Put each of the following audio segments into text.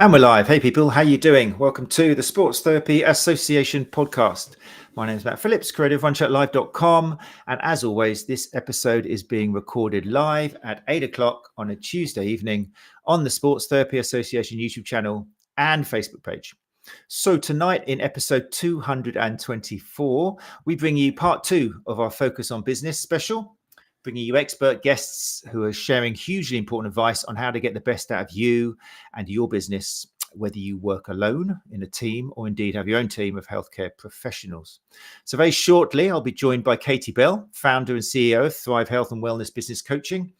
And we're live. Hey people, how you doing? Welcome to the Sports Therapy Association podcast. My name is Matt Phillips, creator of RunChatLive.com. And as always, this episode is being recorded live at 8 o'clock on a Tuesday evening on the Sports Therapy Association YouTube channel and Facebook page. So tonight in episode 224, we bring you part 2 of our Focus on Business special, bringing you expert guests who are sharing hugely important advice on how to get the best out of you and your business, whether you work alone, in a team, or indeed have your own team of healthcare professionals. So very shortly, I'll be joined by Katie Bell, founder and CEO of Thrive Health and Wellness Business Coaching,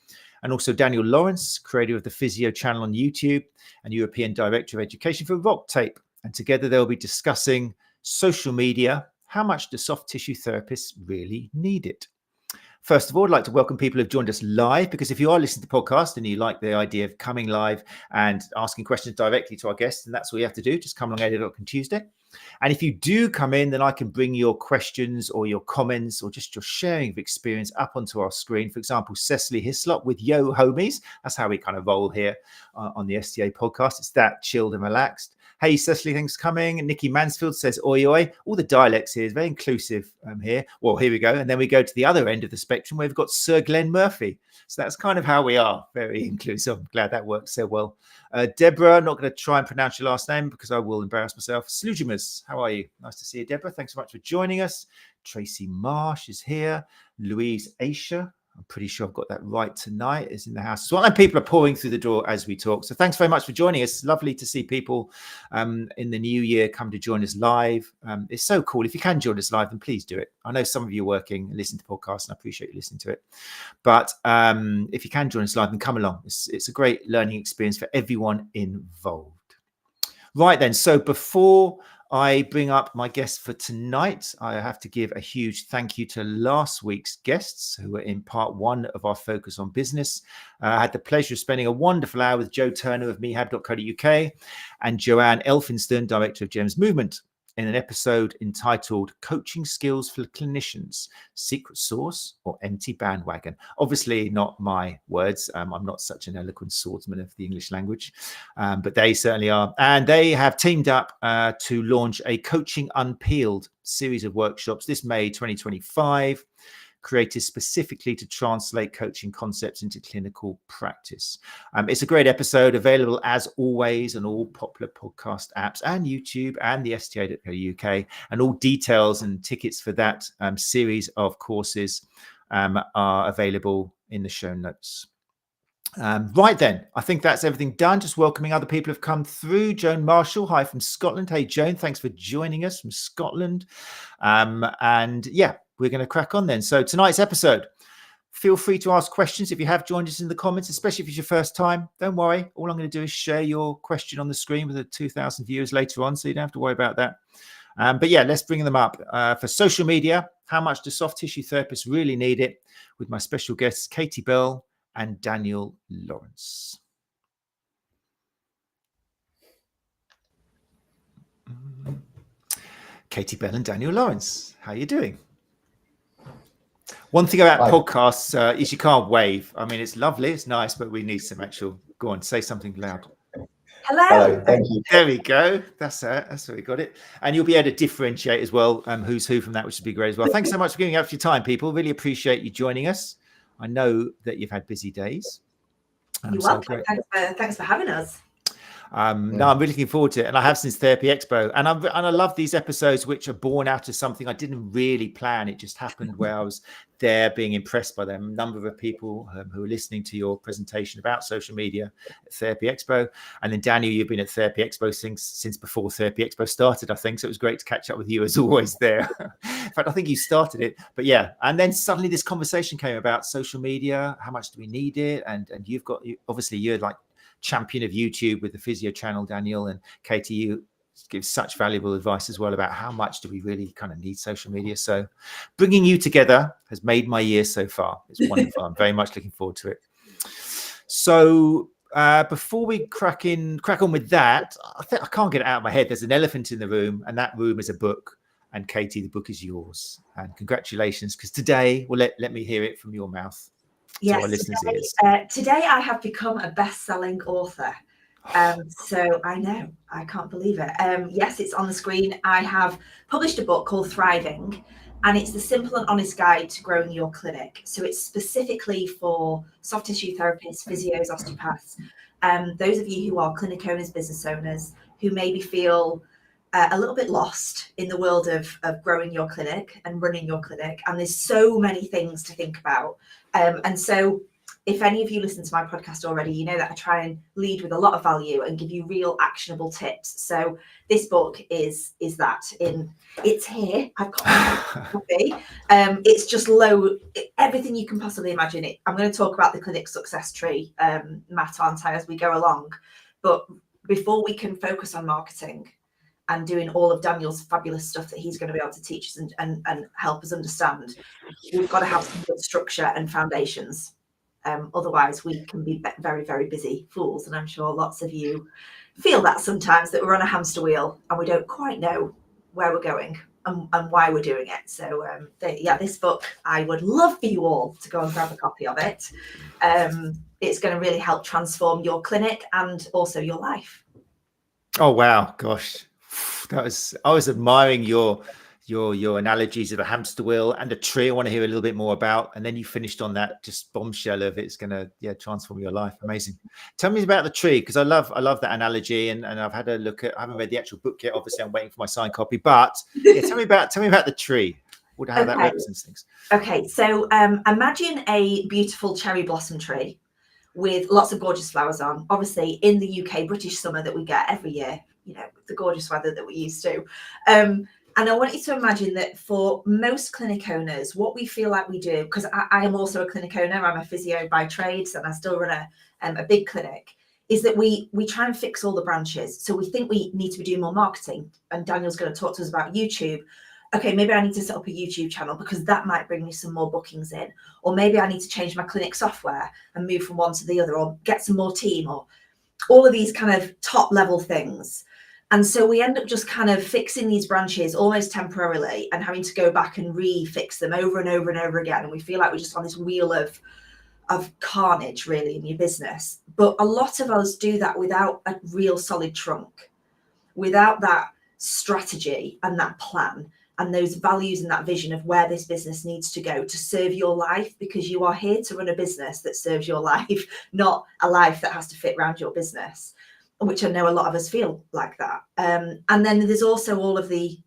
and also Daniel Lawrence, creator of the Physio Channel on YouTube and European Director of Education for RockTape. And together they'll be discussing social media. How much do soft tissue therapists really need it? First of all, I'd like to welcome people who've joined us live, because if you are listening to the podcast and you like the idea of coming live and asking questions directly to our guests, and that's all you have to do, just come along 8 o'clock on Tuesday. And if you do come in, then I can bring your questions or your comments or just your sharing of experience up onto our screen. For example, Cecily Hislop with Yo Homies. That's how we kind of roll here on the STA podcast. It's that chilled and relaxed. Hey, Cecily, thanks for coming. Nikki Mansfield says, oi, oi. All the dialects here is very inclusive here. Well, here we go. And then we go to the other end of the spectrum where we've got Sir Glenn Murphy. So that's kind of how we are, very inclusive. I'm glad that works so well. Deborah, not going to try and pronounce your last name because I will embarrass myself. Slujimus, how are you? Nice to see you, Deborah. Thanks so much for joining us. Tracy Marsh is here. Louise Aisha, I'm pretty sure I've got that right tonight, is in the house as well. And people are pouring through the door as we talk. So thanks very much for joining us. Lovely to see people in the new year come to join us live. It's so cool. If you can join us live, then please do it. I know some of you are working and listen to podcasts, and I appreciate you listening to it. But if you can join us live, then come along. It's a great learning experience for everyone involved. Right then, so before I bring up my guests for tonight, I have to give a huge thank you to last week's guests who were in part 1 of our Focus on Business. I had the pleasure of spending a wonderful hour with Joe Turner of 𝐸Hab.co.uk and Joanne Elphinstone, Director of GEMS Movement, in an episode entitled Coaching Skills for Clinicians, Secret Sauce or Empty Bandwagon. Obviously not my words. I'm not such an eloquent swordsman of the English language, but they certainly are. And they have teamed up to launch a Coaching Unpeeled series of workshops this May 2025, created specifically to translate coaching concepts into clinical practice. It's a great episode, available as always on all popular podcast apps and YouTube and the STA.co.uk, and all details and tickets for that series of courses are available in the show notes. Right then, I think that's everything done. Just welcoming other people who've come through. Joan Marshall, hi from Scotland. Hey, Joan, thanks for joining us from Scotland. And yeah, we're going to crack on then. So tonight's episode, feel free to ask questions if you have joined us in the comments, especially if it's your first time. Don't worry. All I'm going to do is share your question on the screen with the 2,000 viewers later on, so you don't have to worry about that. But yeah, let's bring them up. For social media, how much do soft tissue therapists really need it? With my special guests, Katie Bell and Daniel Lawrence. Katie Bell and Daniel Lawrence, how are you doing? One thing about podcasts is you can't wave. I mean, it's lovely, it's nice, but we need some actual, go on, say something loud. Hello. Thank you. There we go. That's it. That's where we got it. And you'll be able to differentiate as well who's who from that, which would be great as well. Thanks so much for giving up your time, people. Really appreciate you joining us. I know that you've had busy days. You're welcome. Thanks for having us. No, I'm really looking forward to it, and I have since Therapy Expo, and I love these episodes which are born out of something I didn't really plan. It just happened where I was there, being impressed by them. A number of people who are listening to your presentation about social media at Therapy Expo, and then Daniel, you've been at Therapy Expo since before Therapy Expo started, I think. So it was great to catch up with you as always there. In fact, I think you started it, but yeah. And then suddenly this conversation came about social media. How much do we need it? And you've got, obviously, you're like champion of YouTube with the Physio Channel, Daniel, and Katie, you give such valuable advice as well about how much do we really kind of need social media. So bringing you together has made my year so far. It's wonderful. I'm very much looking forward to it. So before we crack on with that, I can't get it out of my head. There's an elephant in the room, and that room is a book. And Katie, the book is yours. And congratulations, because today, well, let me hear it from your mouth. Yes, today I have become a best-selling author. So I know, I can't believe it. Yes, it's on the screen. I have published a book called Thriving, and it's the simple and honest guide to growing your clinic. So it's specifically for soft tissue therapists, physios, osteopaths, those of you who are clinic owners, business owners, who maybe feel a little bit lost in the world of growing your clinic and running your clinic. And there's so many things to think about. And so if any of you listen to my podcast already, you know that I try and lead with a lot of value and give you real actionable tips. So this book is that. It's here. I've got my copy. It's just everything you can possibly imagine. I'm going to talk about the clinic success tree, Matt, aren't I, as we go along. But before we can focus on marketing and doing all of Daniel's fabulous stuff that he's going to be able to teach us and help us understand, we've got to have some good structure and foundations. Otherwise, we can be very, very busy fools. And I'm sure lots of you feel that sometimes, that we're on a hamster wheel and we don't quite know where we're going and why we're doing it. So, this book, I would love for you all to go and grab a copy of it. It's going to really help transform your clinic and also your life. Oh, wow. Gosh, I was admiring your analogies of a hamster wheel and a tree. I want to hear a little bit more about, and then you finished on that just bombshell of it's going to transform your life. Amazing. Tell me about the tree, because I love that analogy, and I've had a look at. I haven't read the actual book yet. Obviously, I'm waiting for my signed copy. But tell me about the tree. How that represents things. Okay, so imagine a beautiful cherry blossom tree with lots of gorgeous flowers on. Obviously, in the UK, British summer that we get every year. You know, the gorgeous weather that we're used to. And I want you to imagine that for most clinic owners, what we feel like we do, because I am also a clinic owner, I'm a physio by trade, and I still run a big clinic, is that we try and fix all the branches. So we think we need to be doing more marketing. And Daniel's going to talk to us about YouTube. Okay, maybe I need to set up a YouTube channel because that might bring me some more bookings in. Or maybe I need to change my clinic software and move from one to the other, or get some more team, or all of these kind of top level things. And so we end up just kind of fixing these branches almost temporarily and having to go back and refix them over and over and over again. And we feel like we're just on this wheel of carnage, really, in your business. But a lot of us do that without a real solid trunk, without that strategy and that plan and those values and that vision of where this business needs to go to serve your life, because you are here to run a business that serves your life, not a life that has to fit around your business, which I know a lot of us feel like that. And then there's also all of the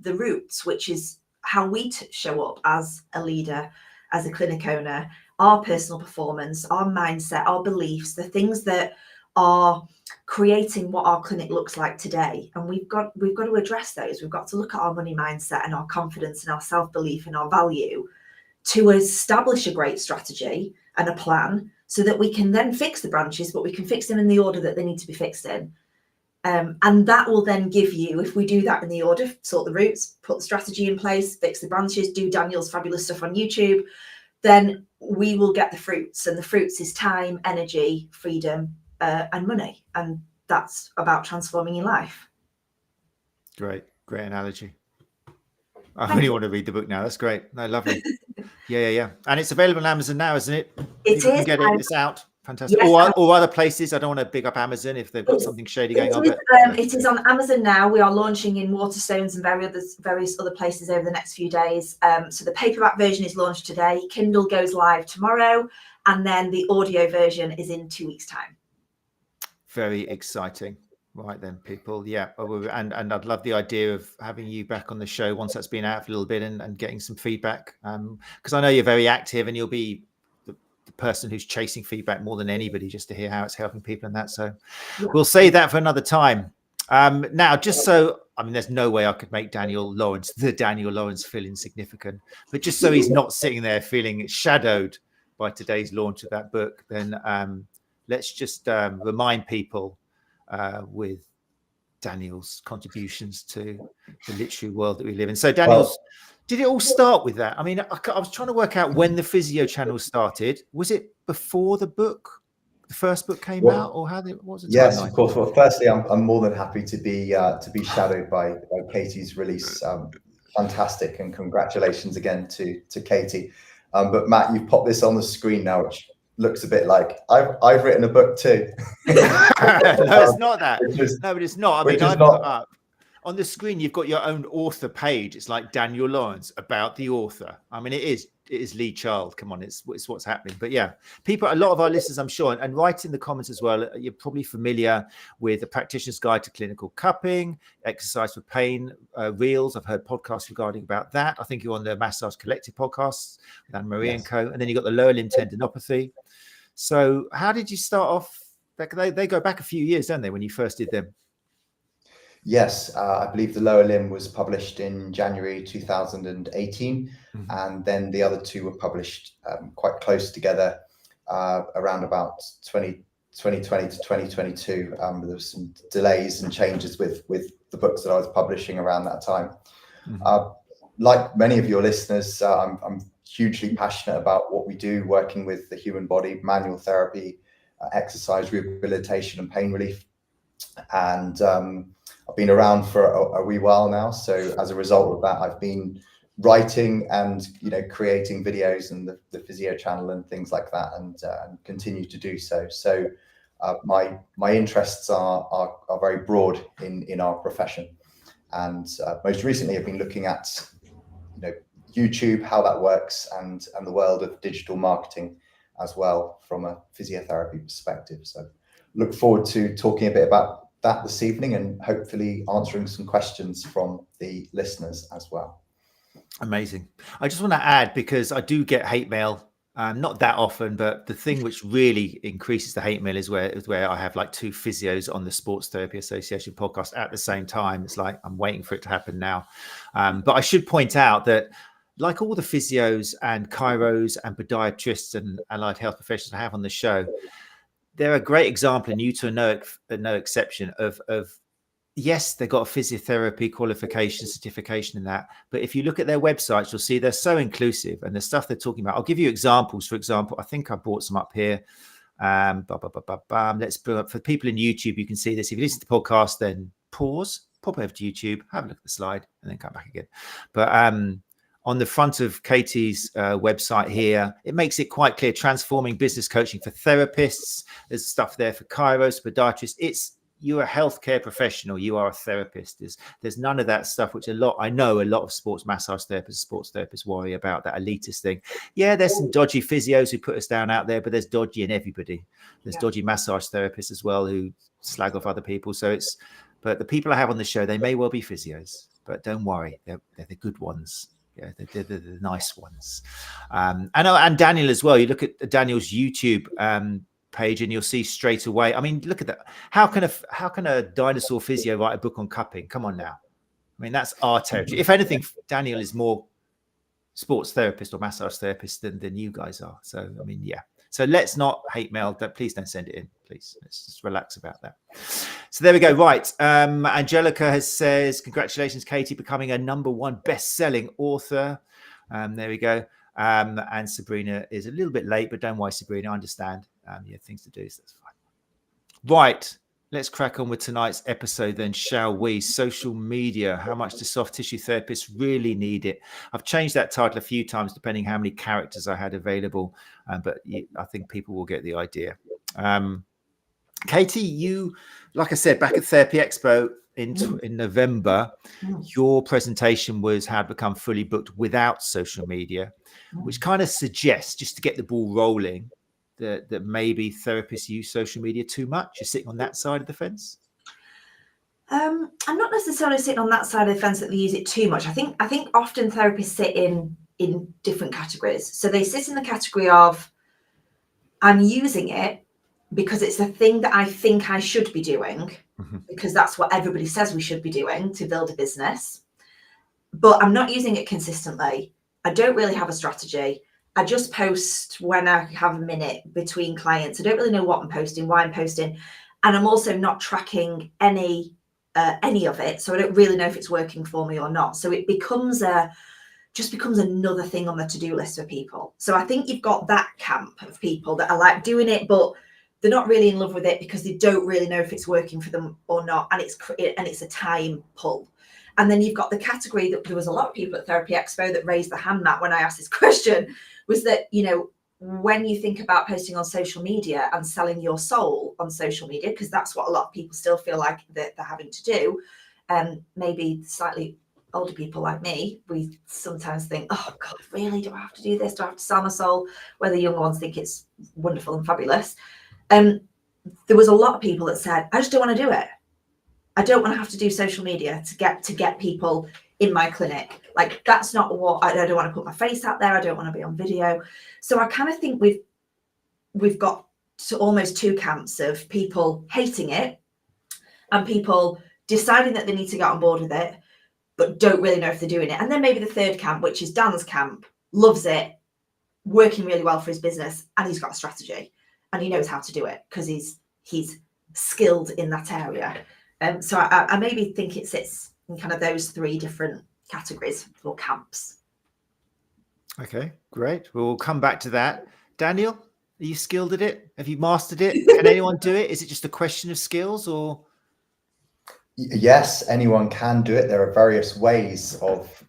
roots, which is how we show up as a leader, as a clinic owner, our personal performance, our mindset, our beliefs, the things that are creating what our clinic looks like today. And we've got to address those. We've got to look at our money mindset and our confidence and our self-belief and our value to establish a great strategy and a plan, so that we can then fix the branches, but we can fix them in the order that they need to be fixed in. And that will then give you, if we do that in the order, sort the roots, put the strategy in place, fix the branches, do Daniel's fabulous stuff on YouTube, then we will get the fruits. And the fruits is time, energy, freedom, and money. And that's about transforming your life. Great analogy. I really want to read the book now. That's great. No, lovely. Yeah. And it's available on Amazon now, isn't it? It is. Can get it. It's out. Fantastic. Yes, or other places. I don't want to big up Amazon if they've got something shady going on. It is on Amazon now. We are launching in Waterstones and various other places over the next few days. So the paperback version is launched today. Kindle goes live tomorrow, and then the audio version is in 2 weeks' time. Very exciting. Right then, people. Yeah. And I'd love the idea of having you back on the show once that's been out for a little bit and getting some feedback. Because I know you're very active and you'll be the person who's chasing feedback more than anybody, just to hear how it's helping people and that. So we'll save that for another time. Now, just so, I mean, there's no way I could make Daniel Lawrence feel insignificant, but just so he's not sitting there feeling shadowed by today's launch of that book, then let's just remind people with Daniel's contributions to the literary world that we live in. So Daniel's, did it all start with that? I mean, I was trying to work out when the Physio Channel started. Was it before the first book came out, or what was it? Yes, of course. Well, firstly, I'm more than happy to be shadowed by Katie's release. Fantastic, and congratulations again to Katie. But Matt, you've popped this on the screen now, which looks a bit like I've written a book too. No, it's not that. No, but it's not. I mean, I've put up on the screen, you've got your own author page. It's like Daniel Lawrence about the author. I mean, it is Lee Child. Come on, it's what's happening. But yeah, a lot of our listeners, I'm sure, and write in the comments as well. You're probably familiar with the Practitioner's Guide to Clinical Cupping, Exercise for Pain reels. I've heard podcasts regarding about that. I think you're on the Massage Collective podcasts with Anne-Marie and co. And then you've got the lower limb tendinopathy. So how did you start off? They go back a few years, don't they, when you first did them? Yes, I believe the lower limb was published in January 2018, and then the other two were published quite close together around about 2020 to 2022. There was some delays and changes with the books that I was publishing around that time. Like many of your listeners, I'm hugely passionate about what we do, working with the human body, manual therapy, exercise rehabilitation and pain relief. And I've been around for a wee while now. So as a result of that, I've been writing and, creating videos and the Physio Channel and things like that, and continue to do so. So my interests are very broad in our profession. And most recently, I've been looking at, YouTube, how that works, and the world of digital marketing as well from a physiotherapy perspective. So look forward to talking a bit about that this evening, and hopefully answering some questions from the listeners as well. Amazing. I just want to add, because I do get hate mail, not that often, but the thing which really increases the hate mail is where I have like two physios on the Sports Therapy Association podcast at the same time. It's like I'm waiting for it to happen now. But I should point out that, like all the physios and chiros and podiatrists and allied health professionals I have on the show, they're a great example, and you to no exception, of yes, they've got a physiotherapy qualification, certification in that. But if you look at their websites, you'll see they're so inclusive, and the stuff they're talking about. I'll give you examples. For example, I think I brought some up here. Let's bring up for people in YouTube. You can see this. If you listen to the podcast, then pause, pop over to YouTube, have a look at the slide, and then come back again. But on the front of Katie's website here, it makes it quite clear: transforming business coaching for therapists. There's stuff there for chiros, podiatrists. You're a healthcare professional. You are a therapist. There's none of that stuff, which I know a lot of sports massage therapists, sports therapists worry about, that elitist thing. Yeah, there's some dodgy physios who put us down out there, but there's dodgy in everybody. There's dodgy massage therapists as well who slag off other people. But the people I have on the show, they may well be physios, but don't worry, they're the good ones. Yeah, they're the nice ones. And Daniel as well. You look at Daniel's YouTube page, and you'll see straight away. I mean, look at that. How can a dinosaur physio write a book on cupping? Come on now. I mean, that's our territory. If anything, Daniel is more sports therapist or massage therapist than you guys are. So, I mean, yeah. So let's not hate mail. Please don't send it in. Please, let's just relax about that. So there we go. Right. Angelica says, congratulations, Katie, becoming a #1 best-selling author. There we go. And Sabrina is a little bit late, but don't worry, Sabrina. I understand. You have things to do, so that's fine. Right. Let's crack on with tonight's episode then, shall we? Social media. How much do soft tissue therapists really need it? I've changed that title a few times depending how many characters I had available, but I think people will get the idea. Katie, you, like I said, back at Therapy Expo in November, your presentation was how to become fully booked without social media, which kind of suggests, just to get the ball rolling, that maybe therapists use social media too much. You're sitting on that side of the fence? I'm not necessarily sitting on that side of the fence that they use it too much. I think often therapists sit in different categories. So they sit in the category of, I'm using it because it's a thing that I think I should be doing, because that's what everybody says we should be doing to build a business. But I'm not using it consistently. I don't really have a strategy. I just post when I have a minute between clients. I don't really know what I'm posting, why I'm posting. And I'm also not tracking any of it. So I don't really know if it's working for me or not. So it becomes another thing on the to-do list for people. So I think you've got that camp of people that are like doing it, but they're not really in love with it because they don't really know if it's working for them or not. And it's a time pull. And then you've got the category that there was a lot of people at Therapy Expo that raised their hand, Matt, when I asked this question, was that, when you think about posting on social media and selling your soul on social media, because that's what a lot of people still feel like that they're having to do, maybe slightly older people like me, we sometimes think, oh God, really, do I have to do this? Do I have to sell my soul? Whether younger ones think it's wonderful and fabulous. There was a lot of people that said, I just don't want to do it. I don't want to have to do social media to get people in my clinic. Like, that's not what I don't want to put my face out there. I don't want to be on video. So I kind of think we've got to almost two camps of people hating it and people deciding that they need to get on board with it, but don't really know if they're doing it. And then maybe the third camp, which is Dan's camp, loves it, working really well for his business, and he's got a strategy and he knows how to do it because he's skilled in that area. So I maybe think it sits in kind of those three different categories or camps. Okay, great. We'll come back to that. Daniel, are you skilled at it? Have you mastered it? Can anyone do it? Is it just a question of skills, or? Yes, anyone can do it. There are various ways of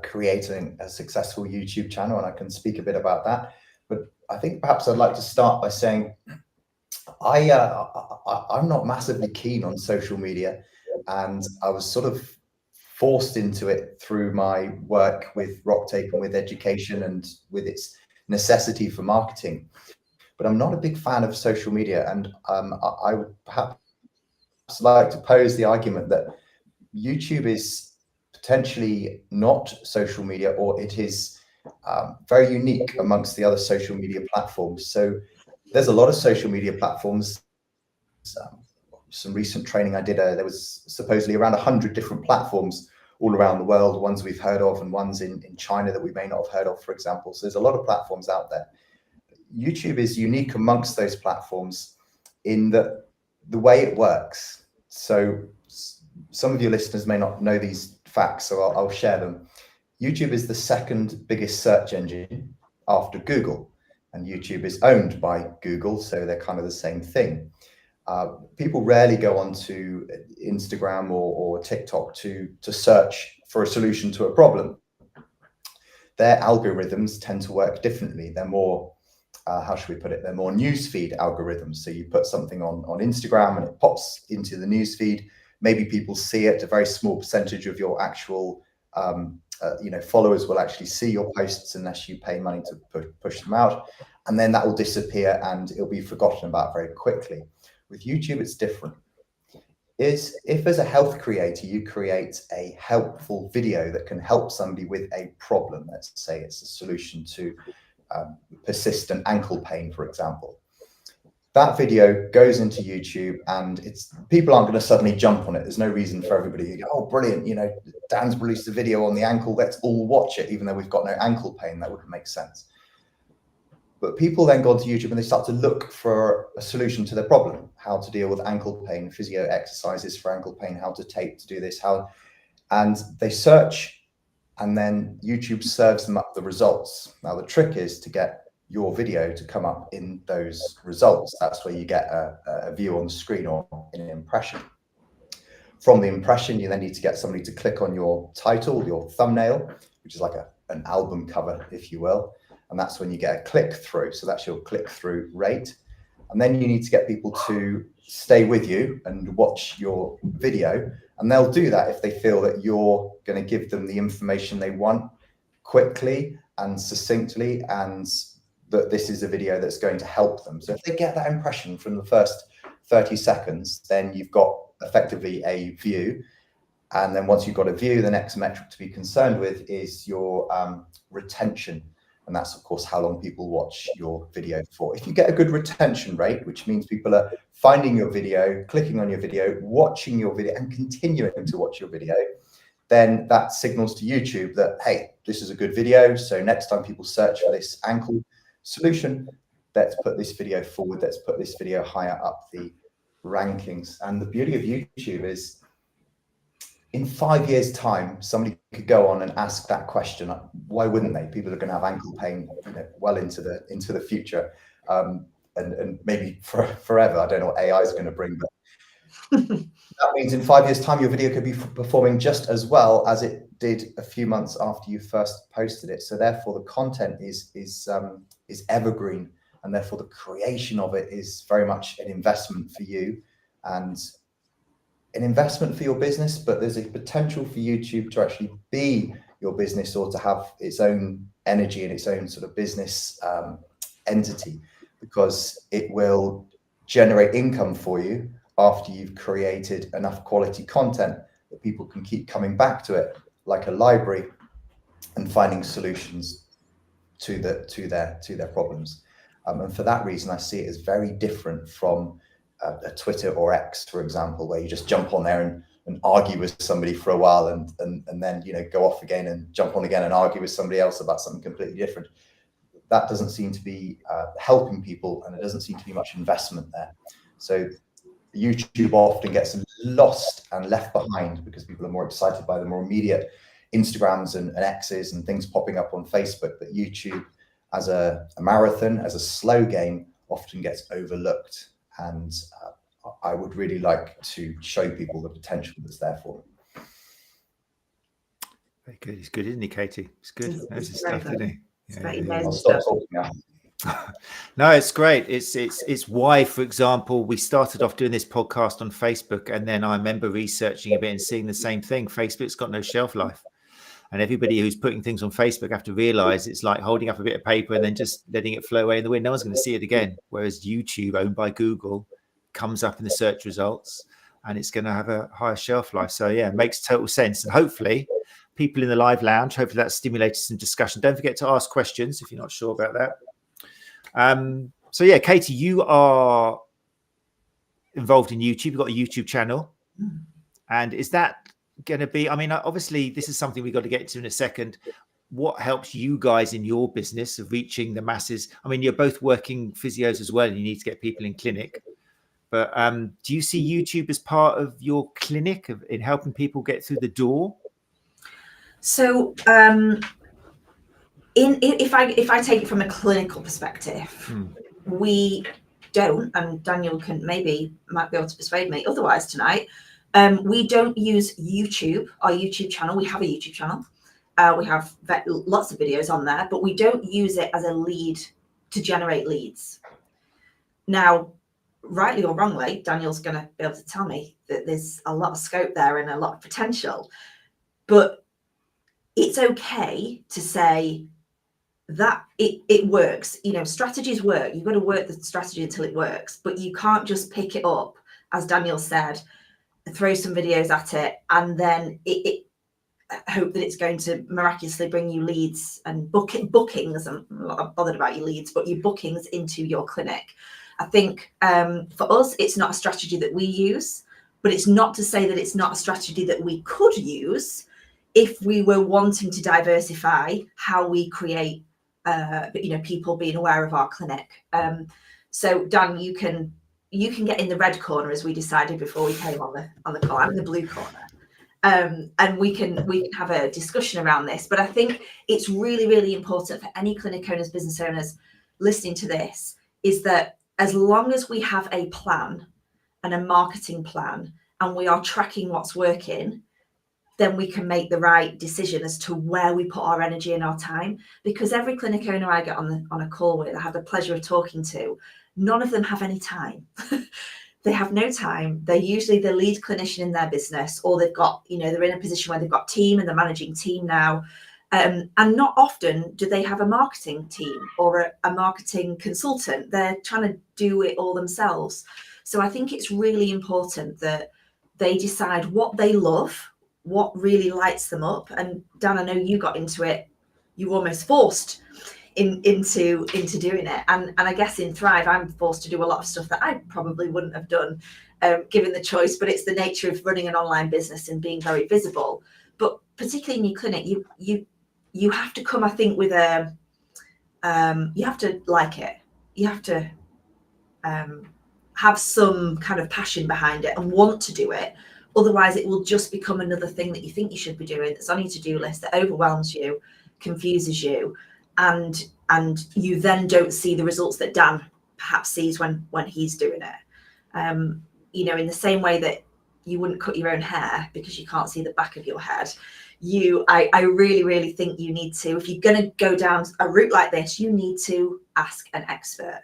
creating a successful YouTube channel, and I can speak a bit about that. But I think perhaps I'd like to start by saying I'm not massively keen on social media, and I was sort of forced into it through my work with RockTape and with education and with its necessity for marketing. But I'm not a big fan of social media, and I would perhaps like to pose the argument that YouTube is potentially not social media, or it is very unique amongst the other social media platforms. So there's a lot of social media platforms. Some recent training I did, there was supposedly around 100 different platforms all around the world, ones we've heard of and ones in China that we may not have heard of, for example. So there's a lot of platforms out there. YouTube is unique amongst those platforms in the way it works. So some of your listeners may not know these facts, so I'll share them. YouTube is the second biggest search engine after Google, and YouTube is owned by Google, so they're kind of the same thing. People rarely go onto Instagram or TikTok to search for a solution to a problem. Their algorithms tend to work differently. They're more, how should we put it? They're more newsfeed algorithms. So you put something on Instagram and it pops into the newsfeed. Maybe people see it. A very small percentage of your actual followers will actually see your posts unless you pay money to push them out. And then that will disappear and it'll be forgotten about very quickly. With YouTube, it's different. If as a health creator, you create a helpful video that can help somebody with a problem, let's say it's a solution to persistent ankle pain, for example, that video goes into YouTube and people aren't going to suddenly jump on it. There's no reason for everybody to go, oh, brilliant, Dan's released a video on the ankle, let's all watch it, even though we've got no ankle pain. That wouldn't make sense. But people then go onto YouTube and they start to look for a solution to their problem, how to deal with ankle pain, physio exercises for ankle pain, how to tape to do this, and they search, and then YouTube serves them up the results. Now, the trick is to get your video to come up in those results. That's where you get a view on the screen or in an impression. From the impression, you then need to get somebody to click on your title, your thumbnail, which is like an album cover, if you will. And that's when you get a click through. So that's your click through rate. And then you need to get people to stay with you and watch your video. And they'll do that if they feel that you're going to give them the information they want quickly and succinctly, and that this is a video that's going to help them. So if they get that impression from the first 30 seconds, then you've got effectively a view. And then once you've got a view, the next metric to be concerned with is your retention. And that's, of course, how long people watch your video for. If you get a good retention rate, which means people are finding your video, clicking on your video, watching your video, and continuing to watch your video, then that signals to YouTube that, hey, this is a good video. So next time people search for this ankle solution, let's put this video forward. Let's put this video higher up the rankings. And the beauty of YouTube is, in 5 years' time, somebody could go on and ask that question. Why wouldn't they? People are going to have ankle pain well into the future, and maybe forever. I don't know what AI is going to bring, but that means in 5 years' time, your video could be performing just as well as it did a few months after you first posted it. So therefore, the content is is evergreen, and therefore the creation of it is very much an investment for you and an investment for your business. But there's a potential for YouTube to actually be your business, or to have its own energy and its own sort of business entity, because it will generate income for you after you've created enough quality content that people can keep coming back to it like a library and finding solutions to their problems. And for that reason, I see it as very different from a Twitter or X, for example, where you just jump on there and argue with somebody for a while and then, you know, go off again and jump on again and argue with somebody else about something completely different. That doesn't seem to be helping people, and it doesn't seem to be much investment there. So YouTube often gets lost and left behind because people are more excited by the more immediate Instagrams and X's and things popping up on Facebook. But YouTube, as a marathon, as a slow game, often gets overlooked. And I would really like to show people the potential that's there for them. Very good. He's good, isn't he, Katie? He's good. Knows his stuff, isn't he? I'll stop talking now. No, it's great. It's why, for example, we started off doing this podcast on Facebook, and then I remember researching a bit and seeing the same thing. Facebook's got no shelf life, and everybody who's putting things on Facebook have to realize it's like holding up a bit of paper and then just letting it flow away in the wind. No one's going to see it again. Whereas YouTube, owned by Google, comes up in the search results, and it's going to have a higher shelf life. So yeah, it makes total sense. And hopefully people in the live lounge, hopefully that stimulated some discussion. Don't forget to ask questions if you're not sure about that. So yeah, Katie, you are involved in YouTube. You've got a YouTube channel, and is that going to be, I mean, obviously this is something we've got to get to in a second. What helps you guys in your business of reaching the masses? I mean, you're both working physios as well, and you need to get people in clinic, but do you see YouTube as part of your clinic in helping people get through the door? So if I take it from a clinical perspective, we don't, and Daniel might be able to persuade me otherwise tonight. We don't use YouTube, our YouTube channel. We have a YouTube channel. We have lots of videos on there, but we don't use it as a lead to generate leads. Now, rightly or wrongly, Daniel's going to be able to tell me that there's a lot of scope there and a lot of potential, but it's okay to say that it works. You know, strategies work. You've got to work the strategy until it works, but you can't just pick it up, as Daniel said, throw some videos at it, and then hope that it's going to miraculously bring you leads and bookings. I'm not bothered about your leads, but your bookings into your clinic. I think for us, it's not a strategy that we use, but it's not to say that it's not a strategy that we could use if we were wanting to diversify how we create, people being aware of our clinic. So Dan, you can get in the red corner, as we decided before we came on the call. I'm in the blue corner, and we can have a discussion around this. But I think it's really, really important for any clinic owners, business owners listening to this, is that as long as we have a plan and a marketing plan, and we are tracking what's working, then we can make the right decision as to where we put our energy and our time. Because every clinic owner I get on a call with, I have the pleasure of talking to, none of them have any time. They have no time. They're usually the lead clinician in their business, or they've got, they're in a position where they've got team and they're managing team now. And not often do they have a marketing team or a marketing consultant. They're trying to do it all themselves. So I think it's really important that they decide what they love, what really lights them up. And Dan, I know you got into it. You were almost forced into doing it. And I guess in Thrive, I'm forced to do a lot of stuff that I probably wouldn't have done given the choice, but it's the nature of running an online business and being very visible. But particularly in your clinic, you have to come, I think, with you have to like it. You have to have some kind of passion behind it and want to do it. Otherwise, it will just become another thing that you think you should be doing, that's on your to-do list, that overwhelms you, confuses you, and you then don't see the results that Dan perhaps sees when he's doing it. In the same way that you wouldn't cut your own hair because you can't see the back of your head. I really, really think you need to, if you're going to go down a route like this, you need to ask an expert.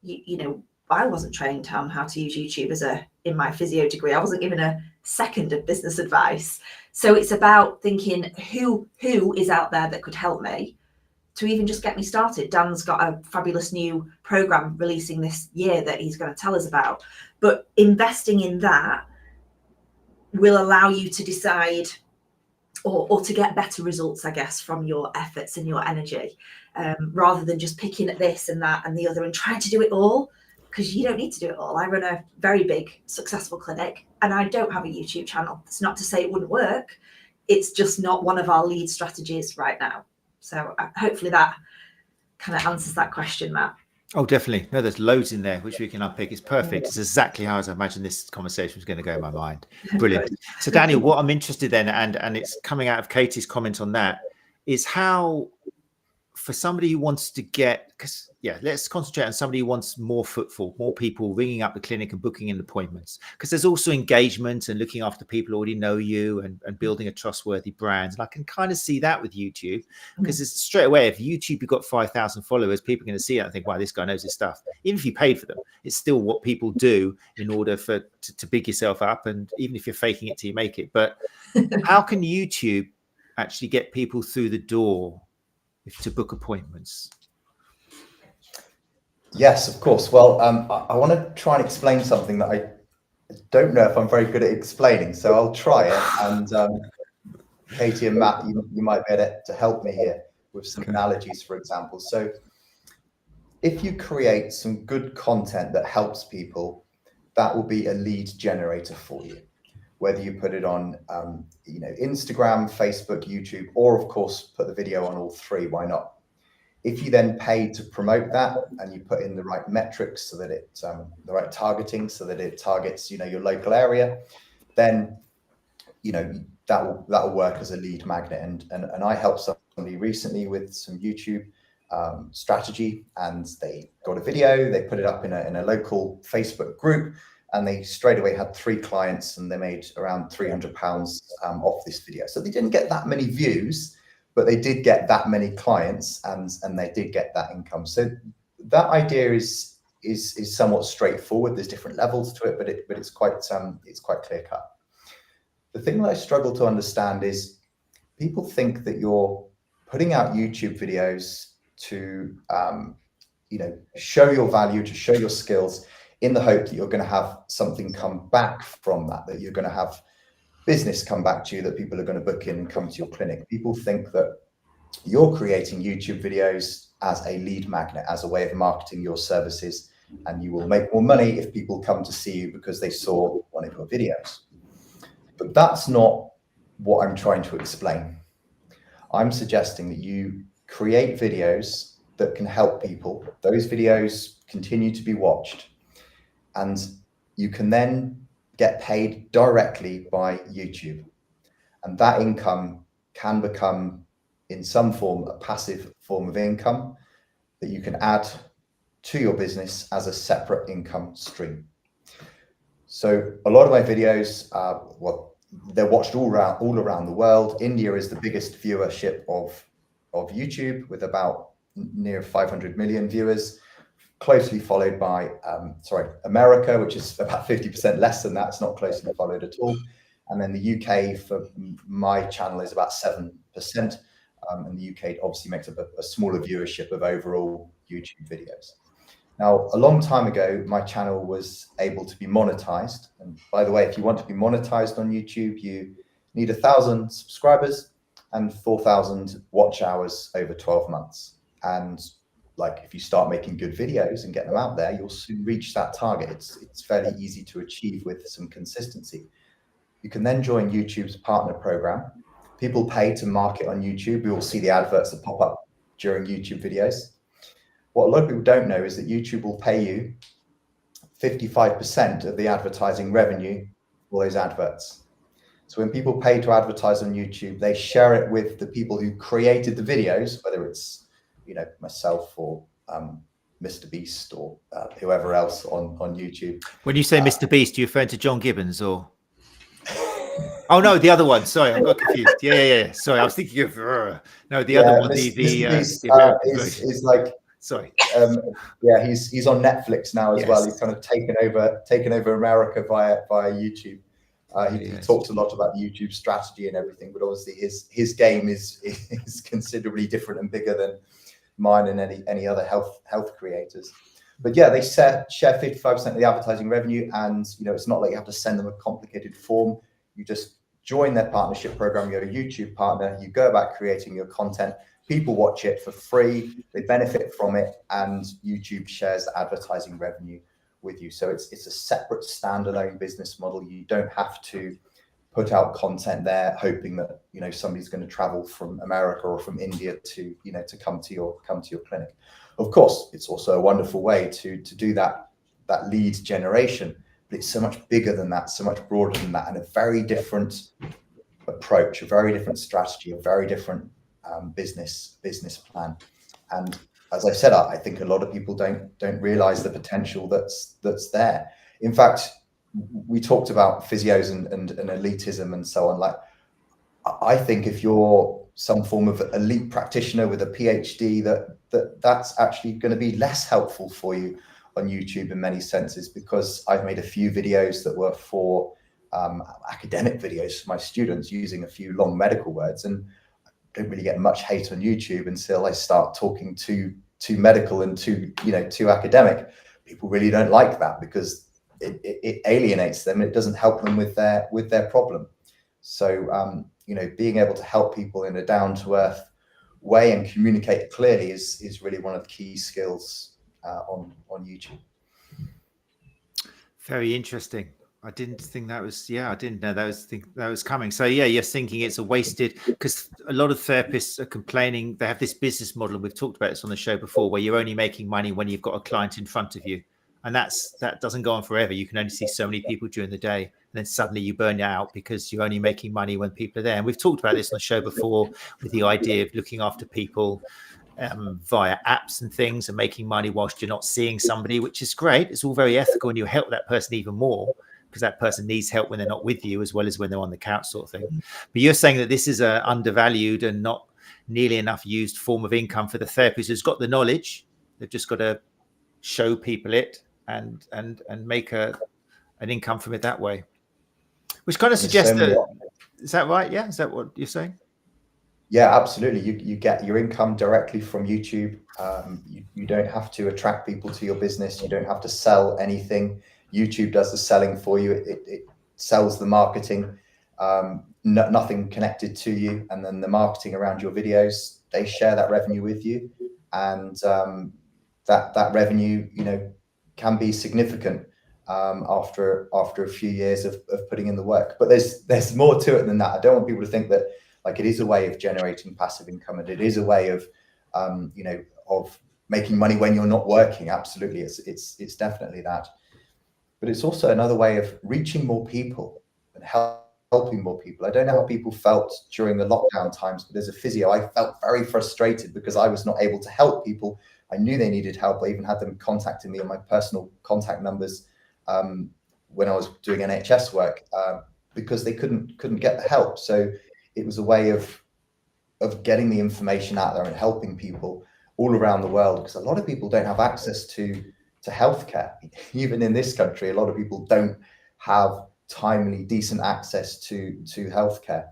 You know, I wasn't trained on how to use YouTube in my physio degree. I wasn't given a second of business advice. So it's about thinking who is out there that could help me to even just get me started. Dan's got a fabulous new program releasing this year that he's going to tell us about. But investing in that will allow you to decide or to get better results, I guess, from your efforts and your energy, rather than just picking at this and that and the other and trying to do it all, because you don't need to do it all. I run a very big, successful clinic and I don't have a YouTube channel. It's not to say it wouldn't work. It's just not one of our lead strategies right now. So hopefully that kind of answers that question, Matt. Oh, definitely. No, there's loads in there which we can unpick. It's perfect. It's exactly how I imagine this conversation was going to go in my mind. Brilliant. So, Daniel, what I'm interested in, and it's coming out of Katie's comment on that, is how, for somebody who wants to get, because let's concentrate on somebody who wants more footfall, more people ringing up the clinic and booking in appointments, because there's also engagement and looking after people who already know you and building a trustworthy brand. And I can kind of see that with YouTube, because it's straight away, if YouTube, you've got 5,000 followers, people are going to see it and think, wow, this guy knows his stuff. Even if you paid for them, it's still what people do in order to big yourself up. And even if you're faking it till you make it. But how can YouTube actually get people through the door to book appointments? Yes, of course. Well, I want to try and explain something that I don't know if I'm very good at explaining, so I'll try it. And Katie and Matt, you might be able to help me here with some analogies, for example. So if you create some good content that helps people, that will be a lead generator for you. Whether you put it on, Instagram, Facebook, YouTube, or of course, put the video on all three, why not? If you then pay to promote that and you put in the right metrics so that it, the right targeting so that it targets, your local area, then, that will work as a lead magnet. And I helped somebody recently with some YouTube strategy, and they got a video, they put it up in a local Facebook group, and they straight away had 3 clients and they made around £300 off this video. So they didn't get that many views, but they did get that many clients and they did get that income. So that idea is somewhat straightforward. There's different levels to it, but it's quite clear cut. The thing that I struggle to understand is people think that you're putting out YouTube videos to show your value, to show your skills, in the hope that you're going to have something come back from that you're going to have business come back to you, that people are going to book in and come to your clinic. People think that you're creating YouTube videos as a lead magnet, as a way of marketing your services, and you will make more money if people come to see you because they saw one of your videos. But that's not what I'm trying to explain. I'm suggesting that you create videos that can help people. Those videos continue to be watched, and you can then get paid directly by YouTube. And that income can become, in some form, a passive form of income that you can add to your business as a separate income stream. So a lot of my videos, they're watched all around the world. India is the biggest viewership of YouTube, with about near 500 million viewers, closely followed by America, which is about 50% less than that. It's not closely followed at all. And then the UK for my channel is about 7%. And the UK obviously makes up a smaller viewership of overall YouTube videos. Now, a long time ago, my channel was able to be monetized. And by the way, if you want to be monetized on YouTube, you need 1,000 subscribers and 4,000 watch hours over 12 months. And if you start making good videos and get them out there, you'll soon reach that target. It's fairly easy to achieve with some consistency. You can then join YouTube's partner program. People pay to market on YouTube. We will see the adverts that pop up during YouTube videos. What a lot of people don't know is that YouTube will pay you 55% of the advertising revenue for those adverts. So when people pay to advertise on YouTube, they share it with the people who created the videos, whether it's myself or Mr. Beast or whoever else on YouTube. When you say Mr. Beast, are you referring to John Gibbons or? Oh no, the other one. Sorry, I got confused. Yeah. Sorry, I was thinking of no, the other one. Mr. The American version. is like, Sorry. yeah, he's on Netflix now as well. Yes. He's kind of taken over America via YouTube. He talks a lot about the YouTube strategy and everything, but obviously his game is considerably different and bigger than mine and any other health creators. But yeah, they share 55% of the advertising revenue, and it's not like you have to send them a complicated form. You just join their partnership program. You're a YouTube partner. You go about creating your content. People watch it for free. They benefit from it, and YouTube shares the advertising revenue with you. So it's a separate standalone business model. You don't have to put out content there hoping that somebody's going to travel from America or from India to come to your clinic. Of course, it's also a wonderful way to do that lead generation, but it's so much bigger than that, so much broader than that, and a very different approach, a very different strategy, a very different business plan. And as I said, I think a lot of people don't realize the potential that's there. In fact, we talked about physios and elitism and so on. Like, I think if you're some form of elite practitioner with a PhD, that's actually going to be less helpful for you on YouTube in many senses, because I've made a few videos that were for academic videos for my students using a few long medical words, and don't really get much hate on YouTube until I start talking too medical and too academic. People really don't like that because it alienates them. It doesn't help them with their problem. So being able to help people in a down-to-earth way and communicate clearly is really one of the key skills on YouTube. Very interesting. I didn't think that was, I didn't know that was coming. So yeah, you're thinking it's a wasted, because a lot of therapists are complaining. They have this business model, and we've talked about this on the show before, where you're only making money when you've got a client in front of you. And that doesn't go on forever. You can only see so many people during the day, and then suddenly you burn out because you're only making money when people are there. And we've talked about this on the show before, with the idea of looking after people via apps and things and making money whilst you're not seeing somebody, which is great. It's all very ethical, and you help that person even more, because that person needs help when they're not with you as well as when they're on the couch, sort of thing. But you're saying that this is a undervalued and not nearly enough used form of income for the therapist who's got the knowledge. They've just got to show people it and make an income from it that way, which kind of suggests that. Is that right? Yeah, is that what you're saying? Yeah, absolutely. You get your income directly from YouTube. You don't have to attract people to your business. You don't have to sell anything. YouTube does the selling for you. It sells the marketing, nothing connected to you. And then the marketing around your videos, they share that revenue with you. And that revenue, can be significant after a few years of putting in the work. But there's more to it than that. I don't want people to think that it is a way of generating passive income, and it is a way of of making money when you're not working. Absolutely, it's definitely that. But it's also another way of reaching more people and helping more people. I don't know how people felt during the lockdown times, but as a physio, I felt very frustrated because I was not able to help people. I knew they needed help. I even had them contacting me on my personal contact numbers when I was doing NHS work because they couldn't get the help. So it was a way of getting the information out there and helping people all around the world, because a lot of people don't have access to healthcare. Even in this country, a lot of people don't have timely, decent access to healthcare.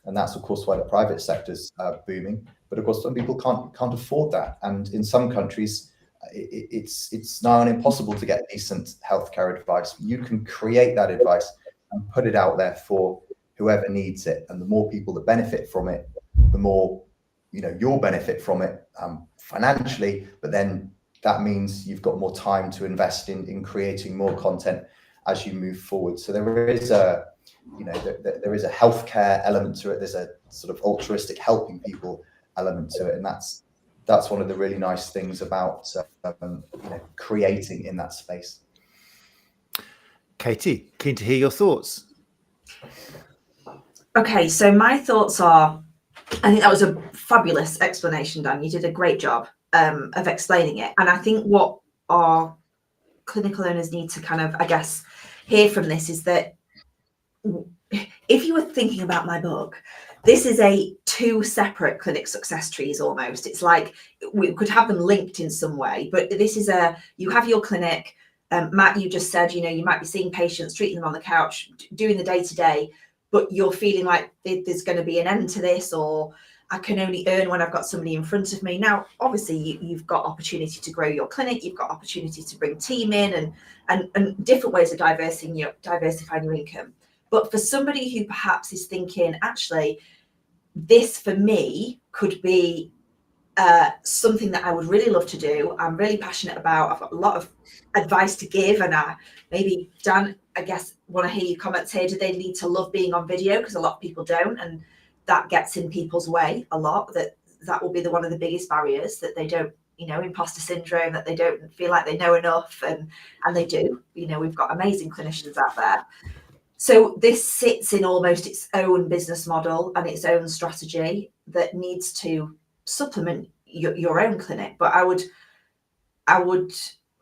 And that's, of course, why the private sector's booming. But of course, some people can't afford that. And in some countries, it's now impossible to get decent healthcare advice. You can create that advice and put it out there for whoever needs it. And the more people that benefit from it, the more you'll benefit from it financially. But then that means you've got more time to invest in creating more content as you move forward. So there is a healthcare element to it. There's a sort of altruistic helping people element to it, and that's one of the really nice things about creating in that space. Katie, keen to hear your thoughts. Okay, so my thoughts are, I think that was a fabulous explanation, Dan. You did a great job of explaining it. And I think what our clinical owners need to kind of, I guess, hear from this is that if you were thinking about my book, this is two separate clinic success trees almost. It's like we could have them linked in some way, but this is you have your clinic. Matt, you just said, you might be seeing patients, treating them on the couch, doing the day-to-day, but you're feeling like there's going to be an end to this, or I can only earn when I've got somebody in front of me. Now, obviously, you've got opportunity to grow your clinic, you've got opportunity to bring team in and different ways of diversifying your income. But for somebody who perhaps is thinking, actually, this for me could be something that I would really love to do. I'm really passionate about. I've got a lot of advice to give, and maybe Dan, I guess, want to hear your comments here. Do they need to love being on video? Because a lot of people don't, and that gets in people's way a lot. That will be one of the biggest barriers, that they don't, imposter syndrome, that they don't feel like they know enough, and they do. We've got amazing clinicians out there. So this sits in almost its own business model and its own strategy that needs to supplement your own clinic. But I would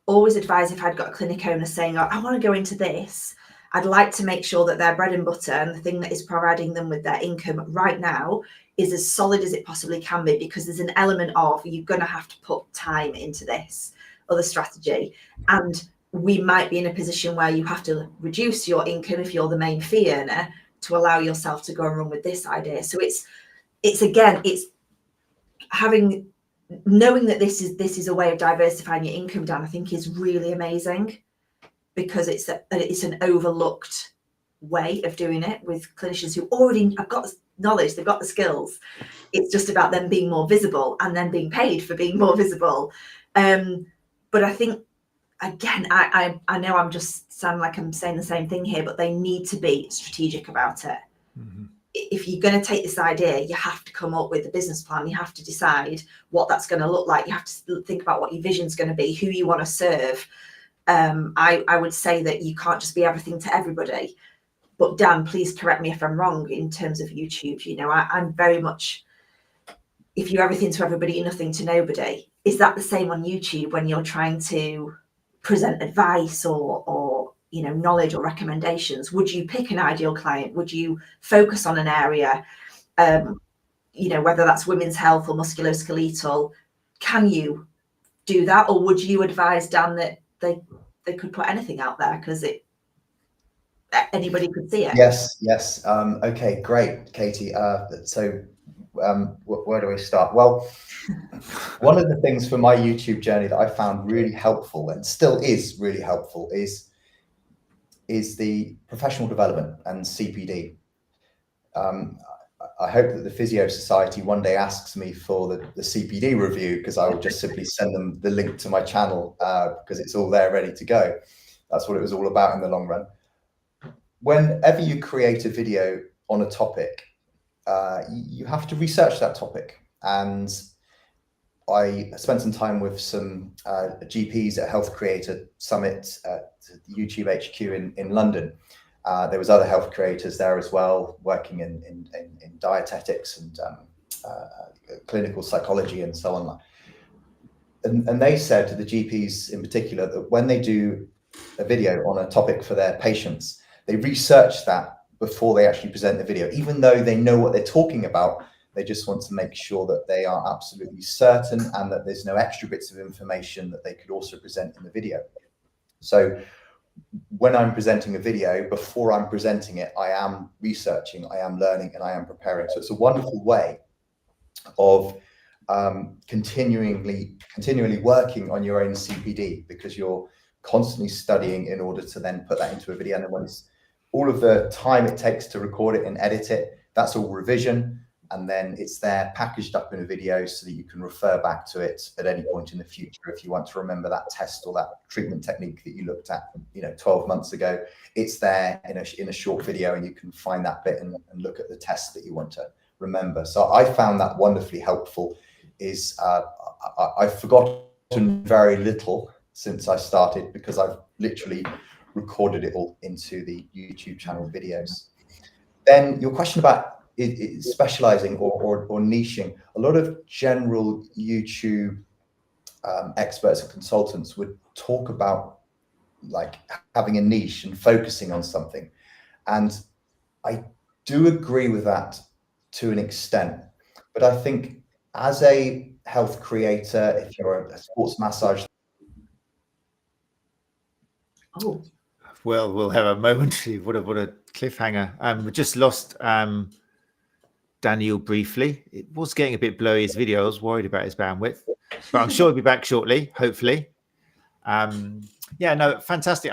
always advise, if I'd got a clinic owner saying, I want to go into this, I'd like to make sure that their bread and butter and the thing that is providing them with their income right now is as solid as it possibly can be, because there's an element of you're going to have to put time into this other strategy. And we might be in a position where you have to reduce your income if you're the main fee earner to allow yourself to go and run with this idea. So it's knowing that this is a way of diversifying your income, Dan, I think is really amazing, because it's an overlooked way of doing it with clinicians who already have got the knowledge, they've got the skills. It's just about them being more visible and then being paid for being more visible. But I think, again, I know I'm just sounding like I'm saying the same thing here, but they need to be strategic about it. Mm-hmm. If you're going to take this idea, you have to come up with a business plan. You have to decide what that's going to look like. You have to think about what your vision's going to be, who you want to serve. I would say that you can't just be everything to everybody. But Dan, please correct me if I'm wrong in terms of YouTube. I'm very much, if you're everything to everybody, you're nothing to nobody. Is that the same on YouTube when you're trying to present advice or knowledge or recommendations? Would you pick an ideal client? Would you focus on an area, whether that's women's health or musculoskeletal? Can you do that, or would you advise, Dan, that they could put anything out there because anybody could see it? Yes. Okay, great, Katie. So where do we start? Well, one of the things for my YouTube journey that I found really helpful, and still is really helpful, is the professional development and CPD. I hope that the Physio Society one day asks me for the CPD review, because I will just simply send them the link to my channel, because it's all there ready to go. That's what it was all about in the long run. Whenever you create a video on a topic, you have to research that topic. And I spent some time with some GPs at Health Creator Summit at YouTube HQ in London. There was other health creators there as well, working in dietetics and clinical psychology and so on. And they said, to the GPs in particular, that when they do a video on a topic for their patients, they research that before they actually present the video. Even though they know what they're talking about, they just want to make sure that they are absolutely certain and that there's no extra bits of information that they could also present in the video. So when I'm presenting a video, before I'm presenting it, I am researching, I am learning, and I am preparing. So it's a wonderful way of continually working on your own CPD, because you're constantly studying in order to then put that into a video. And then when it's all of the time it takes to record it and edit it, that's all revision. And then it's there packaged up in a video so that you can refer back to it at any point in the future if you want to remember that test or that treatment technique that you looked at 12 months ago. It's there in a short video, and you can find that bit and look at the test that you want to remember. So I found that wonderfully helpful. I've forgotten very little since I started, because I've literally recorded it all into the YouTube channel videos. Then your question about specializing or niching. A lot of general YouTube experts and consultants would talk about like having a niche and focusing on something. And I do agree with that to an extent, but I think as a health creator, if you're a sports massage. Oh, Well, we'll have a momentary. What a cliffhanger. We just lost Daniel briefly. It was getting a bit blurry, his video. I was worried about his bandwidth, but I'm sure he'll be back shortly, hopefully. Yeah, no, fantastic.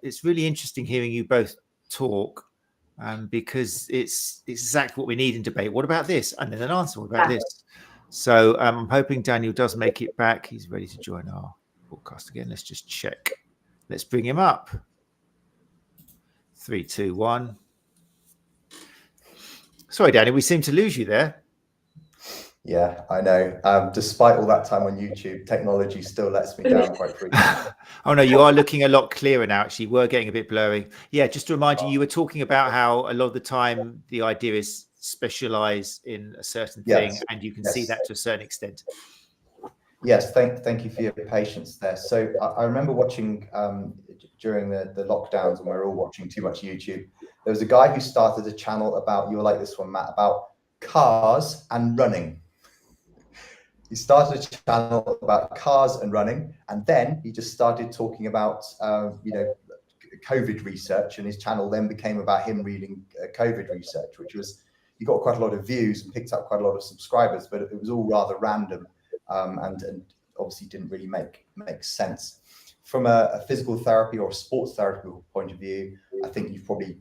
It's really interesting hearing you both talk, because it's exactly what we need in debate. What about this? And then an answer. What about this? So I'm hoping Daniel does make it back. He's ready to join our podcast again. Let's just check. Let's bring him up. 3, 2, 1. Sorry, Danny, we seem to lose you there. Yeah, I know. Despite all that time on YouTube, technology still lets me down quite frequently. Oh, no, you are looking a lot clearer now, actually. You were getting a bit blurry. Yeah, just to remind you, you were talking about how a lot of the time the idea is specialize in a certain thing, and you can see that to a certain extent. Yes, thank you for your patience there. So I remember watching during the lockdowns when we were all watching too much YouTube. There was a guy who started a channel about, you'll like this one, Matt, about cars and running. He started a channel about cars and running, and then he just started talking about COVID research, and his channel then became about him reading COVID research, which was, he got quite a lot of views and picked up quite a lot of subscribers, but it was all rather random, and obviously didn't really make sense. From a physical therapy or a sports therapy point of view, I think you've probably,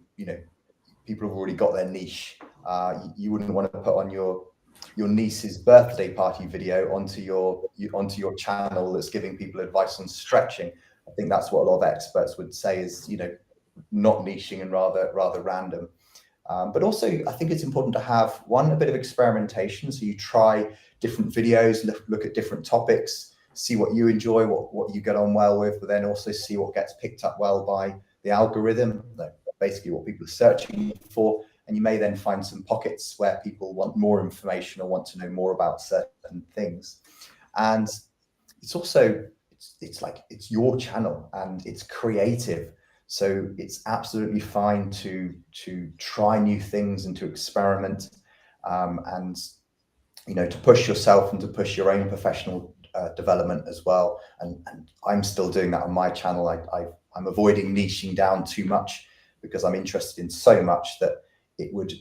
people have already got their niche. You wouldn't want to put on your niece's birthday party video onto your channel that's giving people advice on stretching. I think that's what a lot of experts would say is, not niching and rather random. But also, I think it's important to have a bit of experimentation. So you try different videos, look at different topics, see what you enjoy, what you get on well with, but then also see what gets picked up well by the algorithm, basically what people are searching for. And you may then find some pockets where people want more information or want to know more about certain things. And it's also, it's your channel and it's creative. So it's absolutely fine to try new things and to experiment, and to push yourself and to push your own professional development as well. And I'm still doing that on my channel. I'm avoiding niching down too much because I'm interested in so much that it would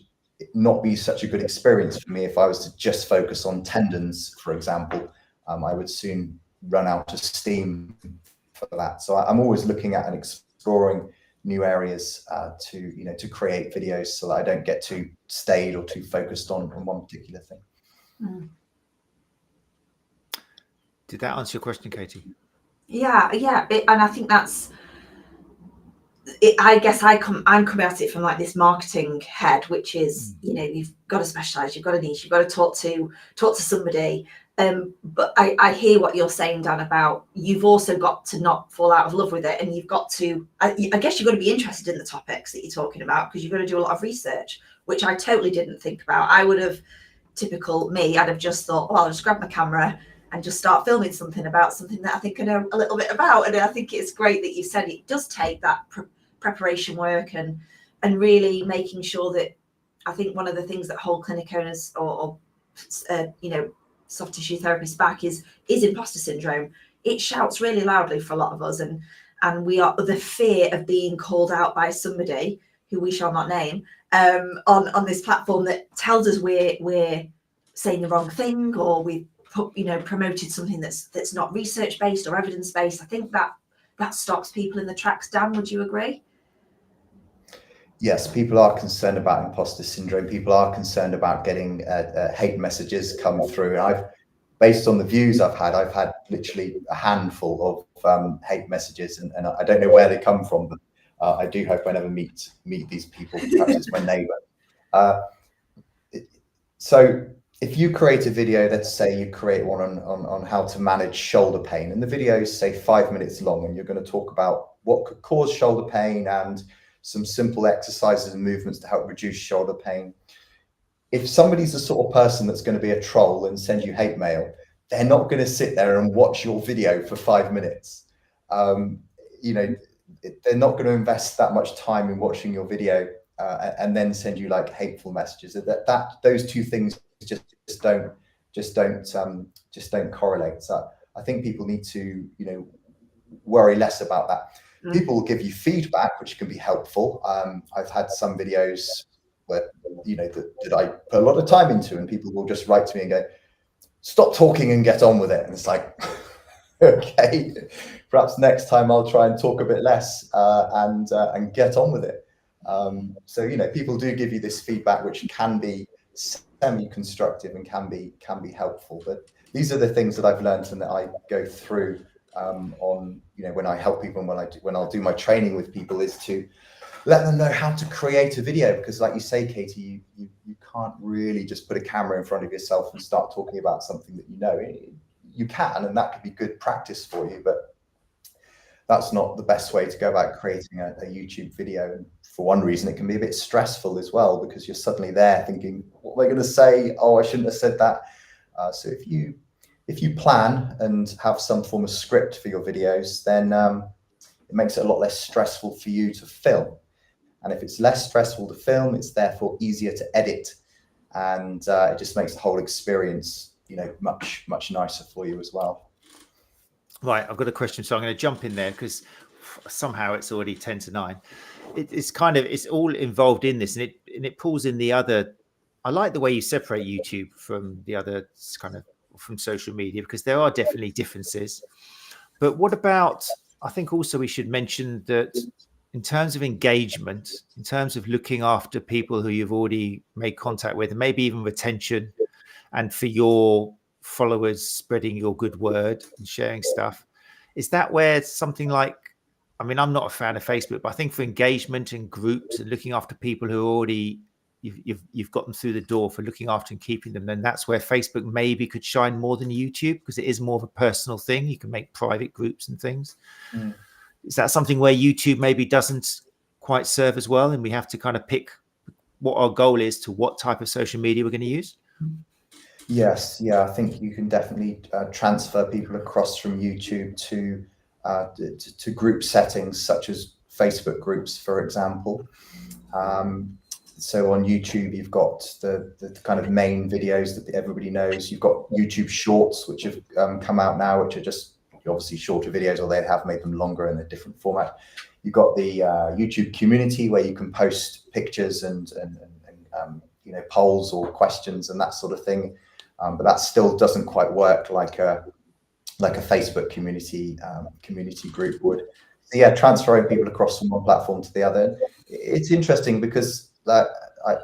not be such a good experience for me if I was to just focus on tendons, for example. I would soon run out of steam for that. So I'm always looking at and exploring new areas to create videos so that I don't get too staid or too focused on one particular thing. Mm. Did that answer your question, Katie? Yeah. And I think that's it. I guess I'm coming at it from like this marketing head, which is, you've got to specialize, you've got to niche, you've got to talk to somebody. But I hear what you're saying, Dan, about you've also got to not fall out of love with it, and you've got to, I guess you've got to be interested in the topics that you're talking about, because you've got to do a lot of research, which I totally didn't think about. I would have, typical me, I'd have just thought, well, I'll just grab my camera and just start filming something about something that I think I know a little bit about. And I think it's great that you said it does take that preparation work and really making sure that, I think one of the things that hold clinic owners or soft tissue therapists back is imposter syndrome. It shouts really loudly for a lot of us, and we are the fear of being called out by somebody who we shall not name on this platform that tells us we're saying the wrong thing, or we've promoted something that's not research based or evidence based. I think that stops people in the tracks. Dan, would you agree? Yes, people are concerned about imposter syndrome. People are concerned about getting hate messages come through. And based on the views I've had literally a handful of hate messages, and I don't know where they come from, but I do hope I never meet these people. Perhaps it's my neighbor. So if you create a video, let's say you create one on how to manage shoulder pain, and the video is, say, 5 minutes long, and you're going to talk about what could cause shoulder pain and some simple exercises and movements to help reduce shoulder pain. If somebody's the sort of person that's going to be a troll and send you hate mail, they're not going to sit there and watch your video for 5 minutes. They're not going to invest that much time in watching your video and then send you like hateful messages. That those two things just don't correlate. So I think people need to, you know, worry less about that. People will give you feedback, which can be helpful. I've had some videos where, you know, that I put a lot of time into, and people will just write to me and go, "Stop talking and get on with it." And it's like, okay, perhaps next time I'll try and talk a bit less and get on with it. So, you know, people do give you this feedback, which can be semi-constructive and can be helpful. But these are the things that I've learned and that I go through on, you know, when I help people and when I'll do my training with people, is to let them know how to create a video. Because like you say, Katie, you can't really just put a camera in front of yourself and start talking about something that you know. You can, and that could be good practice for you, but that's not the best way to go about creating a YouTube video. And for one reason, it can be a bit stressful as well, because you're suddenly there thinking, what am I going to say? Oh, I shouldn't have said that. So if you plan and have some form of script for your videos, then it makes it a lot less stressful for you to film. And if it's less stressful to film, it's therefore easier to edit. And it just makes the whole experience, you know, much nicer for you as well. Right, I've got a question, so I'm going to jump in there because somehow it's already 10 to 9. It's all involved in this, and it pulls in the other. I like the way you separate YouTube from the other kind of from social media, because there are definitely differences. But what about, I think also we should mention that in terms of engagement, in terms of looking after people who you've already made contact with, and maybe even retention, and for your followers spreading your good word and sharing stuff, is that where something like, I mean, I'm not a fan of Facebook, but I think for engagement and groups and looking after people who are already you've got them through the door, for looking after and keeping them, then that's where Facebook maybe could shine more than YouTube, because it is more of a personal thing. You can make private groups and things. Is that something where YouTube maybe doesn't quite serve as well, and we have to kind of pick what our goal is to what type of social media we're going to use? Yes, yeah, I think you can definitely transfer people across from YouTube to group settings, such as Facebook groups, for example. So on YouTube, you've got the kind of main videos that everybody knows. You've got YouTube Shorts, which have come out now, which are just obviously shorter videos, or they have made them longer in a different format. You've got the YouTube community, where you can post pictures and you know, polls or questions and that sort of thing. But that still doesn't quite work like a Facebook community group would. So yeah, transferring people across from one platform to the other. It's interesting because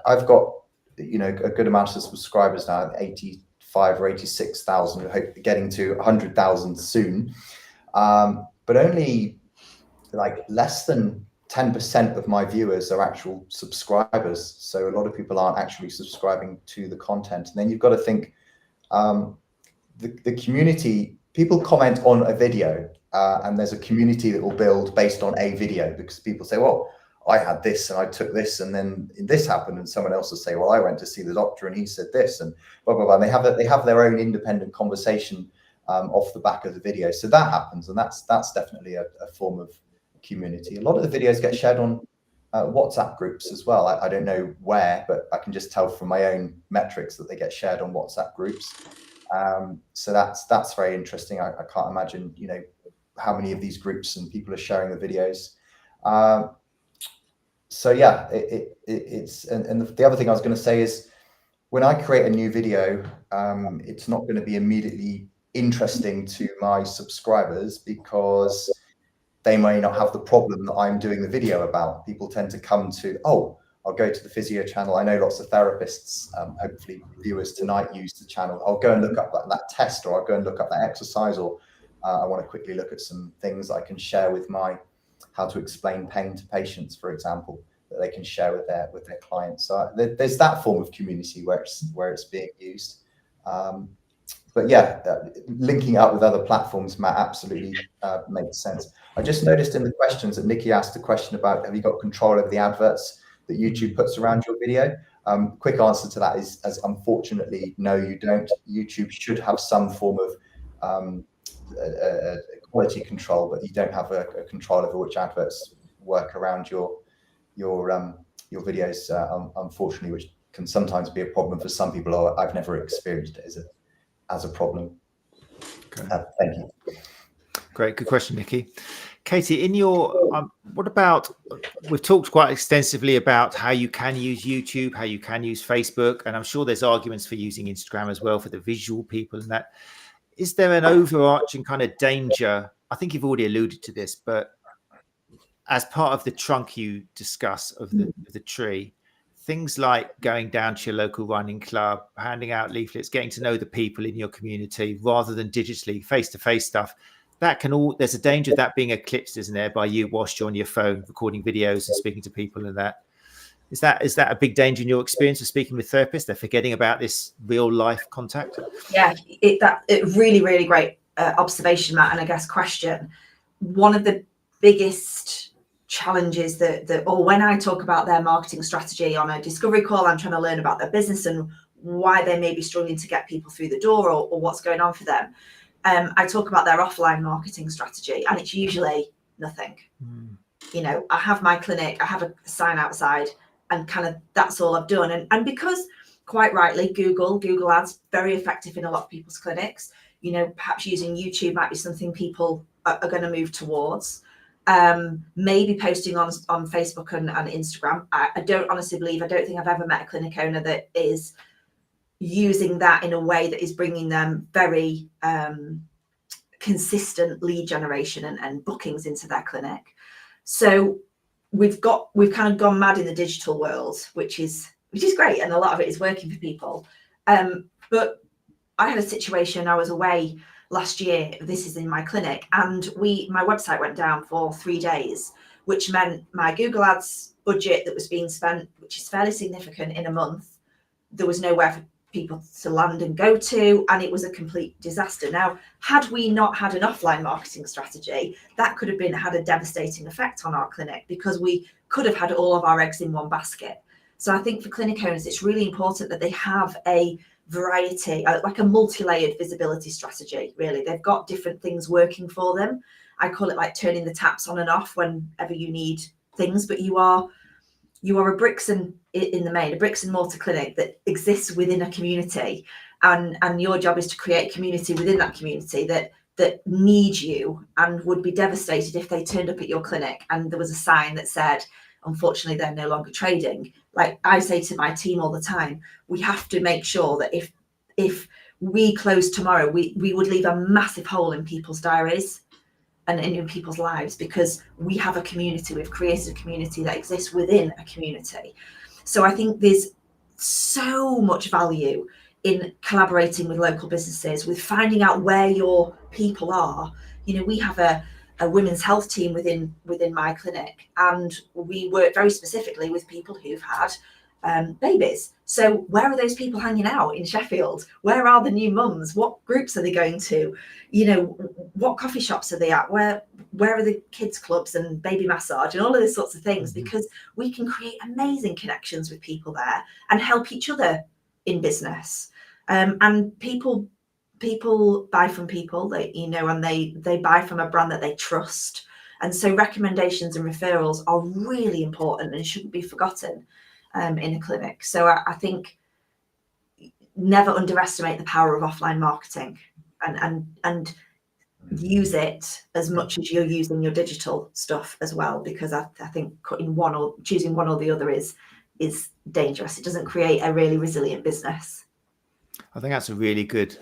I've got, you know, a good amount of subscribers now, 85 or 86,000. I hope getting to 100,000 soon. But only like less than 10% of my viewers are actual subscribers. So a lot of people aren't actually subscribing to the content. And then you've got to think, the community, people comment on a video, and there's a community that will build based on a video, because people say, well, I had this and I took this and then this happened, and someone else will say, well, I went to see the doctor and he said this, and blah, blah, blah. And they have their own independent conversation off the back of the video. So that happens, and that's definitely a form of community. A lot of the videos get shared on WhatsApp groups as well. I don't know where, but I can just tell from my own metrics that they get shared on WhatsApp groups. So that's very interesting. I can't imagine, you know, how many of these groups and people are sharing the videos. So yeah, it's and the other thing I was going to say is, when I create a new video, it's not going to be immediately interesting to my subscribers, because they may not have the problem that I'm doing the video about. People tend to come to, oh, I'll go to the Physio Channel. I know lots of therapists, hopefully viewers tonight use the channel. I'll go and look up that test, or I'll go and look up that exercise, or I want to quickly look at some things I can share with my how to explain pain to patients, for example, that they can share with their clients. So there's that form of community where it's being used. But yeah, linking up with other platforms, Matt, absolutely makes sense. I just noticed in the questions that Nikki asked a question about, have you got control over the adverts that YouTube puts around your video? Quick answer to that is, as unfortunately, no, you don't. YouTube should have some form of quality control, but you don't have a control over which adverts work around your your videos, unfortunately, which can sometimes be a problem for some people. I've never experienced it as a problem. Okay. Thank you. Great, good question, Nikki. Katie, in your what about, we've talked quite extensively about how you can use YouTube, how you can use Facebook, and I'm sure there's arguments for using Instagram as well for the visual people and that. Is there an overarching kind of danger? I think you've already alluded to this, but as part of the trunk you discuss of the tree, things like going down to your local running club, handing out leaflets, getting to know the people in your community rather than digitally, face-to-face stuff, that can all, there's a danger of that being eclipsed, isn't there, by you whilst you're on your phone recording videos and speaking to people and that. Is that a big danger in your experience of speaking with therapists? They're forgetting about this real life contact? Yeah, it really great observation, Matt, and I guess question. One of the biggest challenges that or when I talk about their marketing strategy on a discovery call, I'm trying to learn about their business and why they may be struggling to get people through the door or what's going on for them. I talk about their offline marketing strategy, and it's usually nothing. You know, I have my clinic, I have a sign outside, and kind of that's all I've done. And because quite rightly, Google Ads, very effective in a lot of people's clinics. You know, perhaps using YouTube might be something people are going to move towards. Maybe posting on Facebook and Instagram. I don't honestly believe, I don't think I've ever met a clinic owner that is using that in a way that is bringing them very consistent lead generation and bookings into their clinic. So we've kind of gone mad in the digital world, which is great, and a lot of it is working for people. But I had a situation, I was away last year, this is in my clinic, and my website went down for 3 days, which meant my Google Ads budget that was being spent, which is fairly significant in a month, there was nowhere for people to land and go to, and it was a complete disaster. Now, had we not had an offline marketing strategy, that could have had a devastating effect on our clinic, because we could have had all of our eggs in one basket. So I think for clinic owners, it's really important that they have a variety, like a multi-layered visibility strategy, really. They've got different things working for them. I call it like turning the taps on and off whenever you need things, but you are a bricks and mortar clinic that exists within a community, and your job is to create community within that community that need you and would be devastated if they turned up at your clinic and there was a sign that said, unfortunately, they're no longer trading. Like I say to my team all the time, we have to make sure that if we close tomorrow, we would leave a massive hole in people's diaries and in people's lives, because we have a community, we've created a community that exists within a community. So I think there's so much value in collaborating with local businesses, with finding out where your people are. You know, we have a women's health team within my clinic, and we work very specifically with people who've had babies. So where are those people hanging out in Sheffield? Where are the new mums? What groups are they going to? You know, what coffee shops are they at? Where are the kids clubs and baby massage and all of these sorts of things? Because we can create amazing connections with people there and help each other in business. And people buy from people, and they buy from a brand that they trust. And so recommendations and referrals are really important and shouldn't be forgotten in a clinic. So I think never underestimate the power of offline marketing, and use it as much as you're using your digital stuff as well, because I think choosing one or the other is dangerous. It doesn't create a really resilient business. I think that's a really good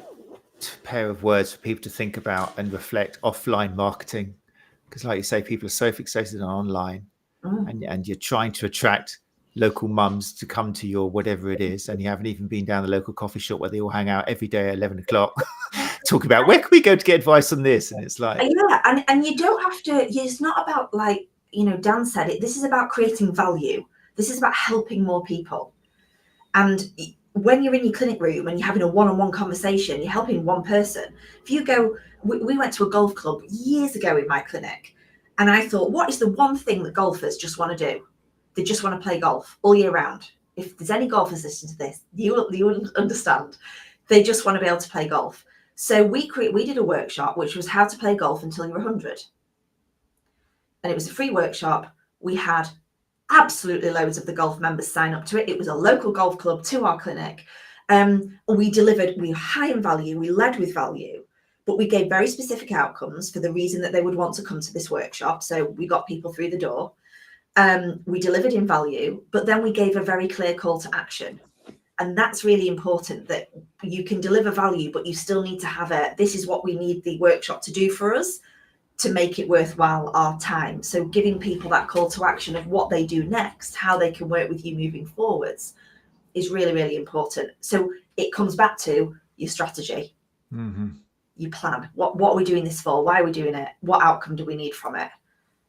pair of words for people to think about and reflect. Offline marketing, because like you say, people are so fixated on online, and you're trying to attract local mums to come to your whatever it is, and you haven't even been down the local coffee shop where they all hang out every day at 11 o'clock talking about where can we go to get advice on this. And it's like, yeah, and you don't have to, it's not about, like, you know, Dan said it, this is about creating value. This is about helping more people. And when you're in your clinic room and you're having a one-on-one conversation, you're helping one person. If you go, we went to a golf club years ago in my clinic, and I thought, what is the one thing that golfers just want to do? They just want to play golf all year round. If there's any golfers listening to this, you will understand. They just want to be able to play golf. So we did a workshop, which was how to play golf until you were 100. And it was a free workshop. We had absolutely loads of the golf members sign up to it. It was a local golf club to our clinic. We delivered, we were high in value, we led with value, but we gave very specific outcomes for the reason that they would want to come to this workshop. So we got people through the door. We delivered in value, but then we gave a very clear call to action. And that's really important, that you can deliver value, but you still need to have this is what we need the workshop to do for us to make it worthwhile our time. So giving people that call to action of what they do next, how they can work with you moving forwards, is really, really important. So it comes back to your strategy. You plan. What are we doing this for? Why are we doing it? What outcome do we need from it?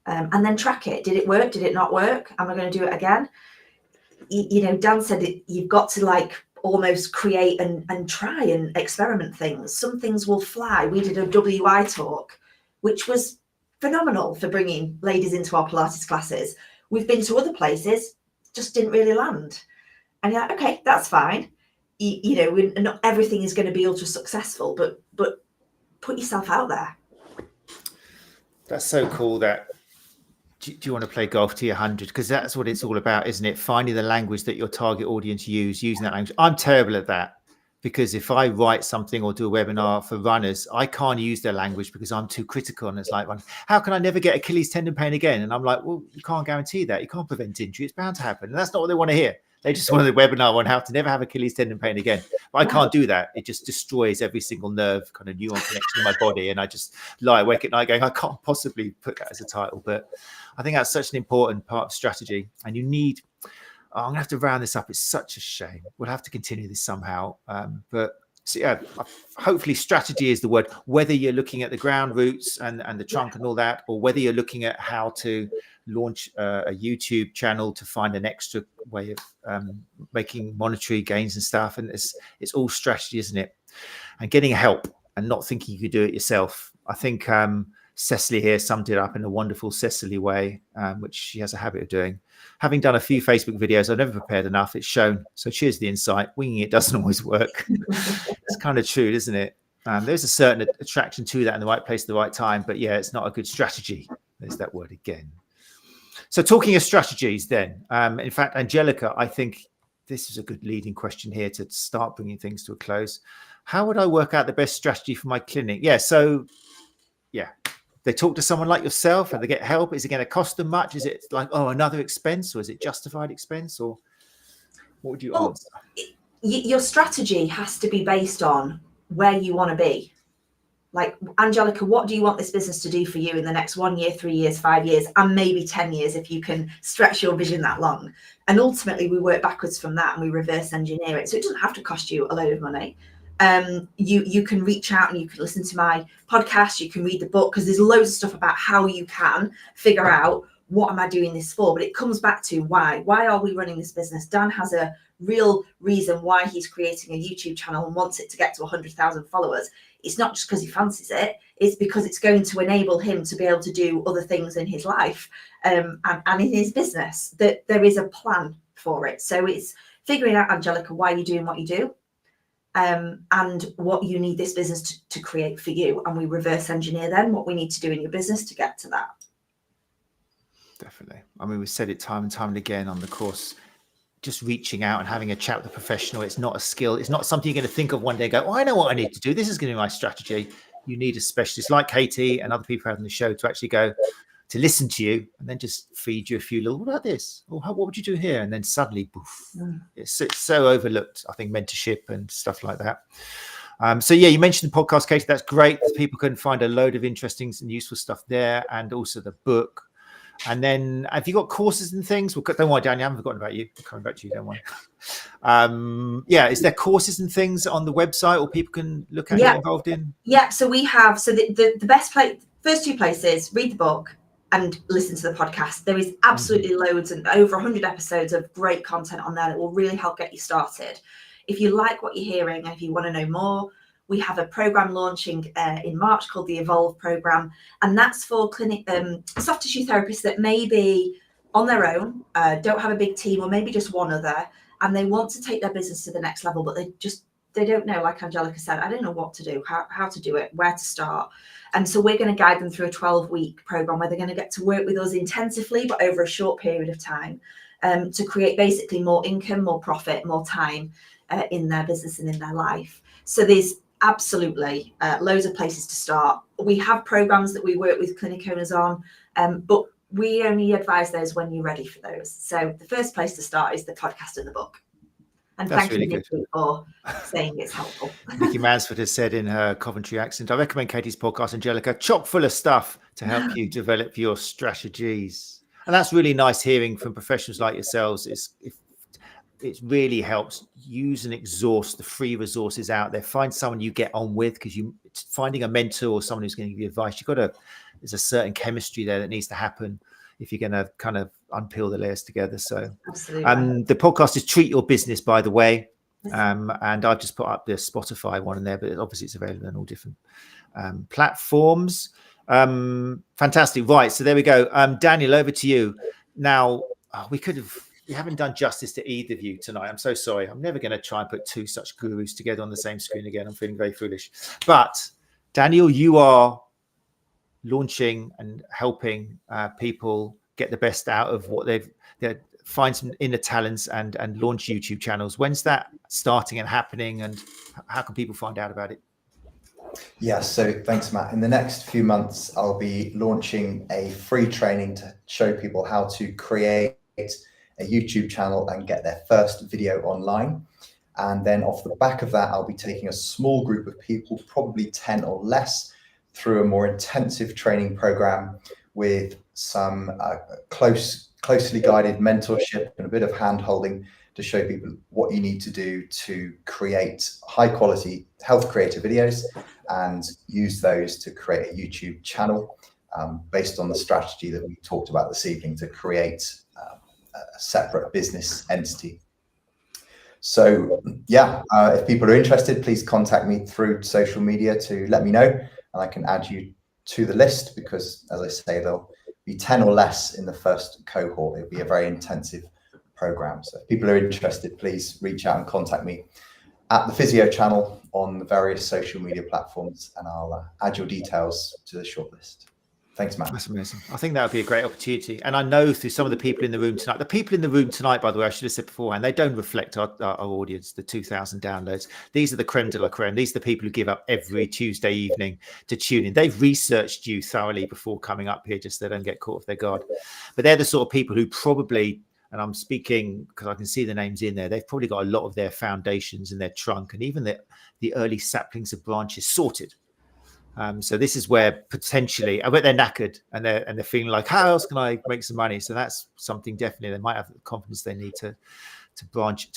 And then track it. Did it work? Did it not work? Am I going to do it again? You know, Dan said you've got to like almost create and try and experiment things. Some things will fly. We did a WI talk, which was phenomenal for bringing ladies into our Pilates classes. We've been to other places, just didn't really land. And you're like, okay, that's fine. You know, not everything is going to be ultra successful, but put yourself out there. That's so cool. That do you want to play golf to your 100? Because that's what it's all about, isn't it? Finding the language that your target audience using that language. I'm terrible at that, because if I write something or do a webinar for runners, I can't use their language because I'm too critical. And it's like, how can I never get Achilles tendon pain again? And I'm like, well, you can't guarantee that. You can't prevent injury. It's bound to happen. And that's not what they want to hear. They just want the webinar on how to never have Achilles tendon pain again. But I can't do that. It just destroys every single nerve kind of neuron connection in my body. And I just lie awake at night going, I can't possibly put that as a title. But I think that's such an important part of strategy. And you need, I'm going to have to round this up. It's such a shame. We'll have to continue this somehow. But so yeah, hopefully strategy is the word, whether you're looking at the ground roots and the trunk and all that, or whether you're looking at how to launch a YouTube channel to find an extra way of making monetary gains and stuff. And it's all strategy, isn't it? And getting help and not thinking you could do it yourself. I think Cecily here summed it up in a wonderful Cecily way, which she has a habit of doing. Having done a few Facebook videos, I've never prepared enough. It's shown. So cheers the insight. Winging it doesn't always work. It's kind of true, isn't it? There's a certain attraction to that in the right place at the right time. But yeah, it's not a good strategy. There's that word again. So talking of strategies then, in fact, Angelica, I think this is a good leading question here to start bringing things to a close. How would I work out the best strategy for my clinic? Yeah, so yeah, they talk to someone like yourself and they get help. Is it going to cost them much? Is it like, oh, another expense, or is it justified expense, or what would you answer? Your strategy has to be based on where you want to be. Like, Angelica, what do you want this business to do for you in the next 1 year, 3 years, 5 years, and maybe 10 years if you can stretch your vision that long? And ultimately, we work backwards from that and we reverse engineer it. So it doesn't have to cost you a load of money. You can reach out and you can listen to my podcast. You can read the book, because there's loads of stuff about how you can figure out, what am I doing this for? But it comes back to why. Why are we running this business? Dan has a real reason why he's creating a YouTube channel and wants it to get to 100,000 followers. It's not just because he fancies it. It's because it's going to enable him to be able to do other things in his life and in his business. That there is a plan for it. So it's figuring out, Angelica, why you're doing what you do, and what you need this business to create for you. And we reverse engineer then what we need to do in your business to get to that. Definitely. I mean, we've said it time and time and again on the course. Just reaching out and having a chat with a professional. It's not a skill. It's not something you're going to think of one day and go, oh, I know what I need to do. This is going to be my strategy. You need a specialist like Katie and other people having the show to actually go to listen to you and then just feed you a few little, what about this? Or what would you do here? And then suddenly, poof, it's so overlooked, I think, mentorship and stuff like that. So yeah, you mentioned the podcast, Katie. That's great. People can find a load of interesting and useful stuff there, and also the book. And then have you got courses and things? Well, don't worry, Dan, I haven't forgotten about you. I'm coming back to you, don't worry. Yeah, is there courses and things on the website or people can look at get involved in? Yeah, so we have, so the best place, first two places, read the book and listen to the podcast. There is absolutely loads and over 100 episodes of great content on there that will really help get you started. If you like what you're hearing and if you want to know more, we have a program launching in March called the Evolve program, and that's for clinic soft tissue therapists that maybe on their own don't have a big team, or maybe just one other, and they want to take their business to the next level, but they just they don't know, like Angelica said, I don't know what to do, how to do it, where to start. And so we're going to guide them through a 12-week program where they're going to get to work with us intensively, but over a short period of time, to create basically more income, more profit, more time in their business and in their life. So there's absolutely loads of places to start. We have programs that we work with clinic owners on, but we only advise those when you're ready for those. So the first place to start is the podcast and the book. And That's thank really you, Nikki, for saying it's helpful. Nikki Mansford has said in her Coventry accent, I recommend Katie's podcast, Angelica, chock full of stuff to help you develop your strategies. And that's really nice hearing from professionals like yourselves. It really helps use and exhaust the free resources out there. Find someone you get on with, because finding a mentor or someone who's going to give you advice, there's a certain chemistry there that needs to happen if you're going to kind of unpeel the layers together. So absolutely. The podcast is Treat Your Business, by the way. And I've just put up the Spotify one in there, but obviously it's available on all different platforms. Fantastic. Right. So there we go. Daniel, over to you. Now, we haven't done justice to either of you tonight. I'm so sorry. I'm never going to try and put two such gurus together on the same screen again. I'm feeling very foolish. But Daniel, you are launching and helping people get the best out of what they've find some inner talents and launch YouTube channels. When's that starting and happening, and how can people find out about it? Yeah, so thanks, Matt. In the next few months, I'll be launching a free training to show people how to create a YouTube channel and get their first video online. And then off the back of that, I'll be taking a small group of people, probably 10 or less, through a more intensive training program with some closely guided mentorship and a bit of hand-holding to show people what you need to do to create high-quality health creator videos and use those to create a YouTube channel based on the strategy that we talked about this evening to create a separate business entity. So yeah, if people are interested, please contact me through social media to let me know, and I can add you to the list, because as I say, there'll be 10 or less in the first cohort. It'll be a very intensive program. So if people are interested, please reach out and contact me at the Physio Channel on the various social media platforms, and I'll add your details to the shortlist. Thanks, Matt. That's amazing. I think that would be a great opportunity. And I know through some of the people in the room tonight, by the way, I should have said beforehand, they don't reflect our audience, the 2,000 downloads. These are the creme de la creme. These are the people who give up every Tuesday evening to tune in. They've researched you thoroughly before coming up here, just so they don't get caught off their guard. But they're the sort of people who probably, and I'm speaking because I can see the names in there, they've probably got a lot of their foundations in their trunk, and even the early saplings of branches sorted. So this is where potentially, I bet they're knackered and they're feeling like, how else can I make some money? So that's something definitely they might have the confidence they need to branch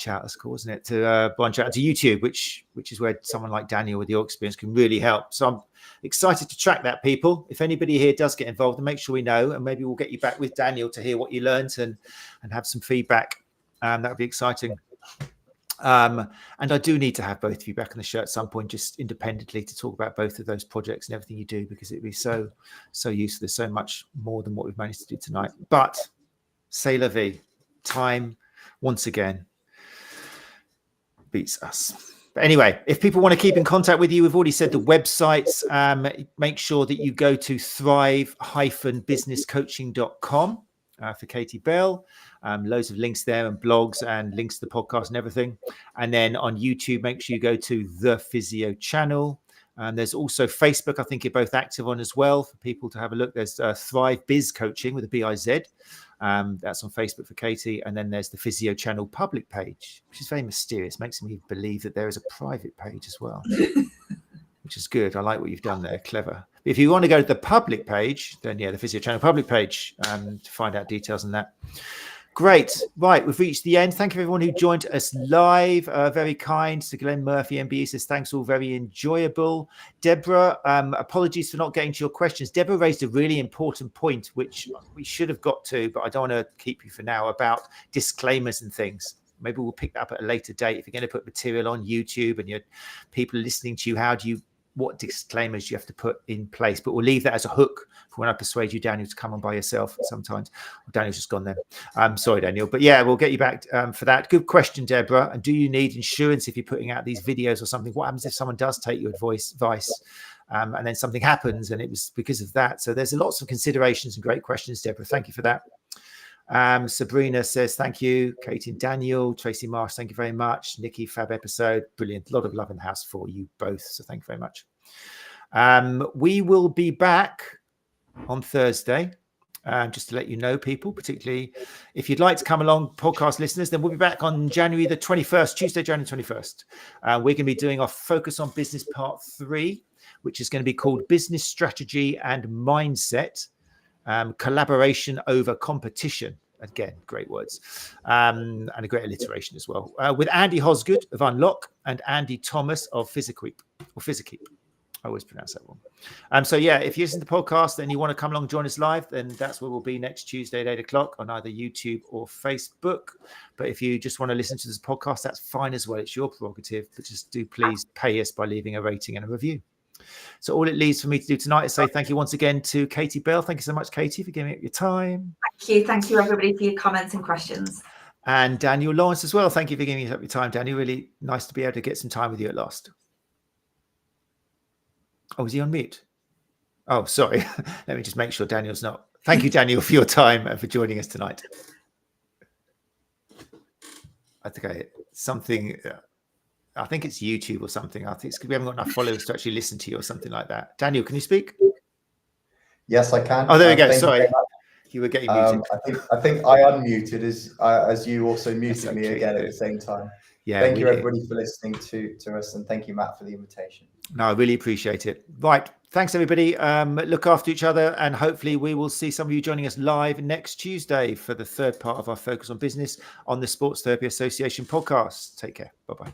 out, that's cool, isn't it? To branch out into YouTube, which is where someone like Daniel with your experience can really help. So I'm excited to track that, people. If anybody here does get involved, then make sure we know, and maybe we'll get you back with Daniel to hear what you learned and have some feedback. That would be exciting. And I do need to have both of you back on the show at some point, just independently, to talk about both of those projects and everything you do, because it'd be so useful. There's so much more than what we've managed to do tonight. But c'est la vie. Time, once again, beats us. But anyway, if people want to keep in contact with you, we've already said the websites. Make sure that you go to thrive-businesscoaching.com for Katie Bell. Loads of links there and blogs and links to the podcast and everything. And then on YouTube, make sure you go to the Physio Channel. There's also Facebook, I think you're both active on as well, for people to have a look. There's Thrive Biz Coaching with a B-I-Z. That's on Facebook for Katie. And then there's the Physio Channel public page, which is very mysterious. Makes me believe that there is a private page as well, which is good. I like what you've done there. Clever. If you want to go to the public page, then yeah, the Physio Channel public page to find out details on that. Great. Right. We've reached the end. Thank you, everyone who joined us live. Very kind to Glenn Murphy, MBE says, thanks, all very enjoyable. Deborah, apologies for not getting to your questions. Deborah raised a really important point, which we should have got to, but I don't want to keep you for now, about disclaimers and things. Maybe we'll pick that up at a later date. If you're going to put material on YouTube and people are listening to you, how do you what disclaimers you have to put in place, but we'll leave that as a hook for when I persuade you, Daniel, to come on by yourself sometimes. Daniel's just gone then. I'm sorry, Daniel, but yeah, we'll get you back for that. Good question, Deborah. And do you need insurance if you're putting out these videos or something? What happens if someone does take your advice and then something happens and it was because of that? So there's lots of considerations and great questions, Deborah. Thank you for that. Sabrina says thank you. Katie and Daniel. Tracy Marsh, thank you very much. Nikki, fab episode, brilliant. A lot of love in the house for you both, so thank you very much. We will be back on Thursday, just to let you know, people, particularly if you'd like to come along, podcast listeners, then we'll be back on January the 21st, Tuesday, January 21st. We're going to be doing our Focus on Business Part 3, which is going to be called Business Strategy and Mindset. Collaboration over competition. Again, great words. And a great alliteration as well. With Andy Hosgood of Unlock and Andy Thomas of PhysioKeep. I always pronounce that wrong. So yeah, if you listen to the podcast and you want to come along, join us live, then that's where we'll be next Tuesday at 8 o'clock on either YouTube or Facebook. But if you just want to listen to this podcast, that's fine as well. It's your prerogative, but just do please pay us by leaving a rating and a review. So all it leaves for me to do tonight is say thank you once again to Katie Bell. Thank you so much, Katie, for giving up your time. Thank you everybody for your comments and questions. And Daniel Lawrence as well. Thank you for giving up your time, Daniel. Really nice to be able to get some time with you at last. Oh, is he on mute? Oh, sorry. Let me just make sure Daniel's not. Thank you, Daniel, for your time and for joining us tonight. I think I think it's YouTube or something. I think it's because we haven't got enough followers to actually listen to you or something like that. Daniel, can you speak? Yes, I can. Oh, there we go. Sorry. You were getting muted. I think I unmuted as you also muted me again at the same time. Yeah. Thank you everybody for listening to us, and thank you, Matt, for the invitation. No, I really appreciate it. Right. Thanks, everybody. Look after each other, and hopefully we will see some of you joining us live next Tuesday for the third part of our Focus on Business on the Sports Therapy Association podcast. Take care. Bye-bye.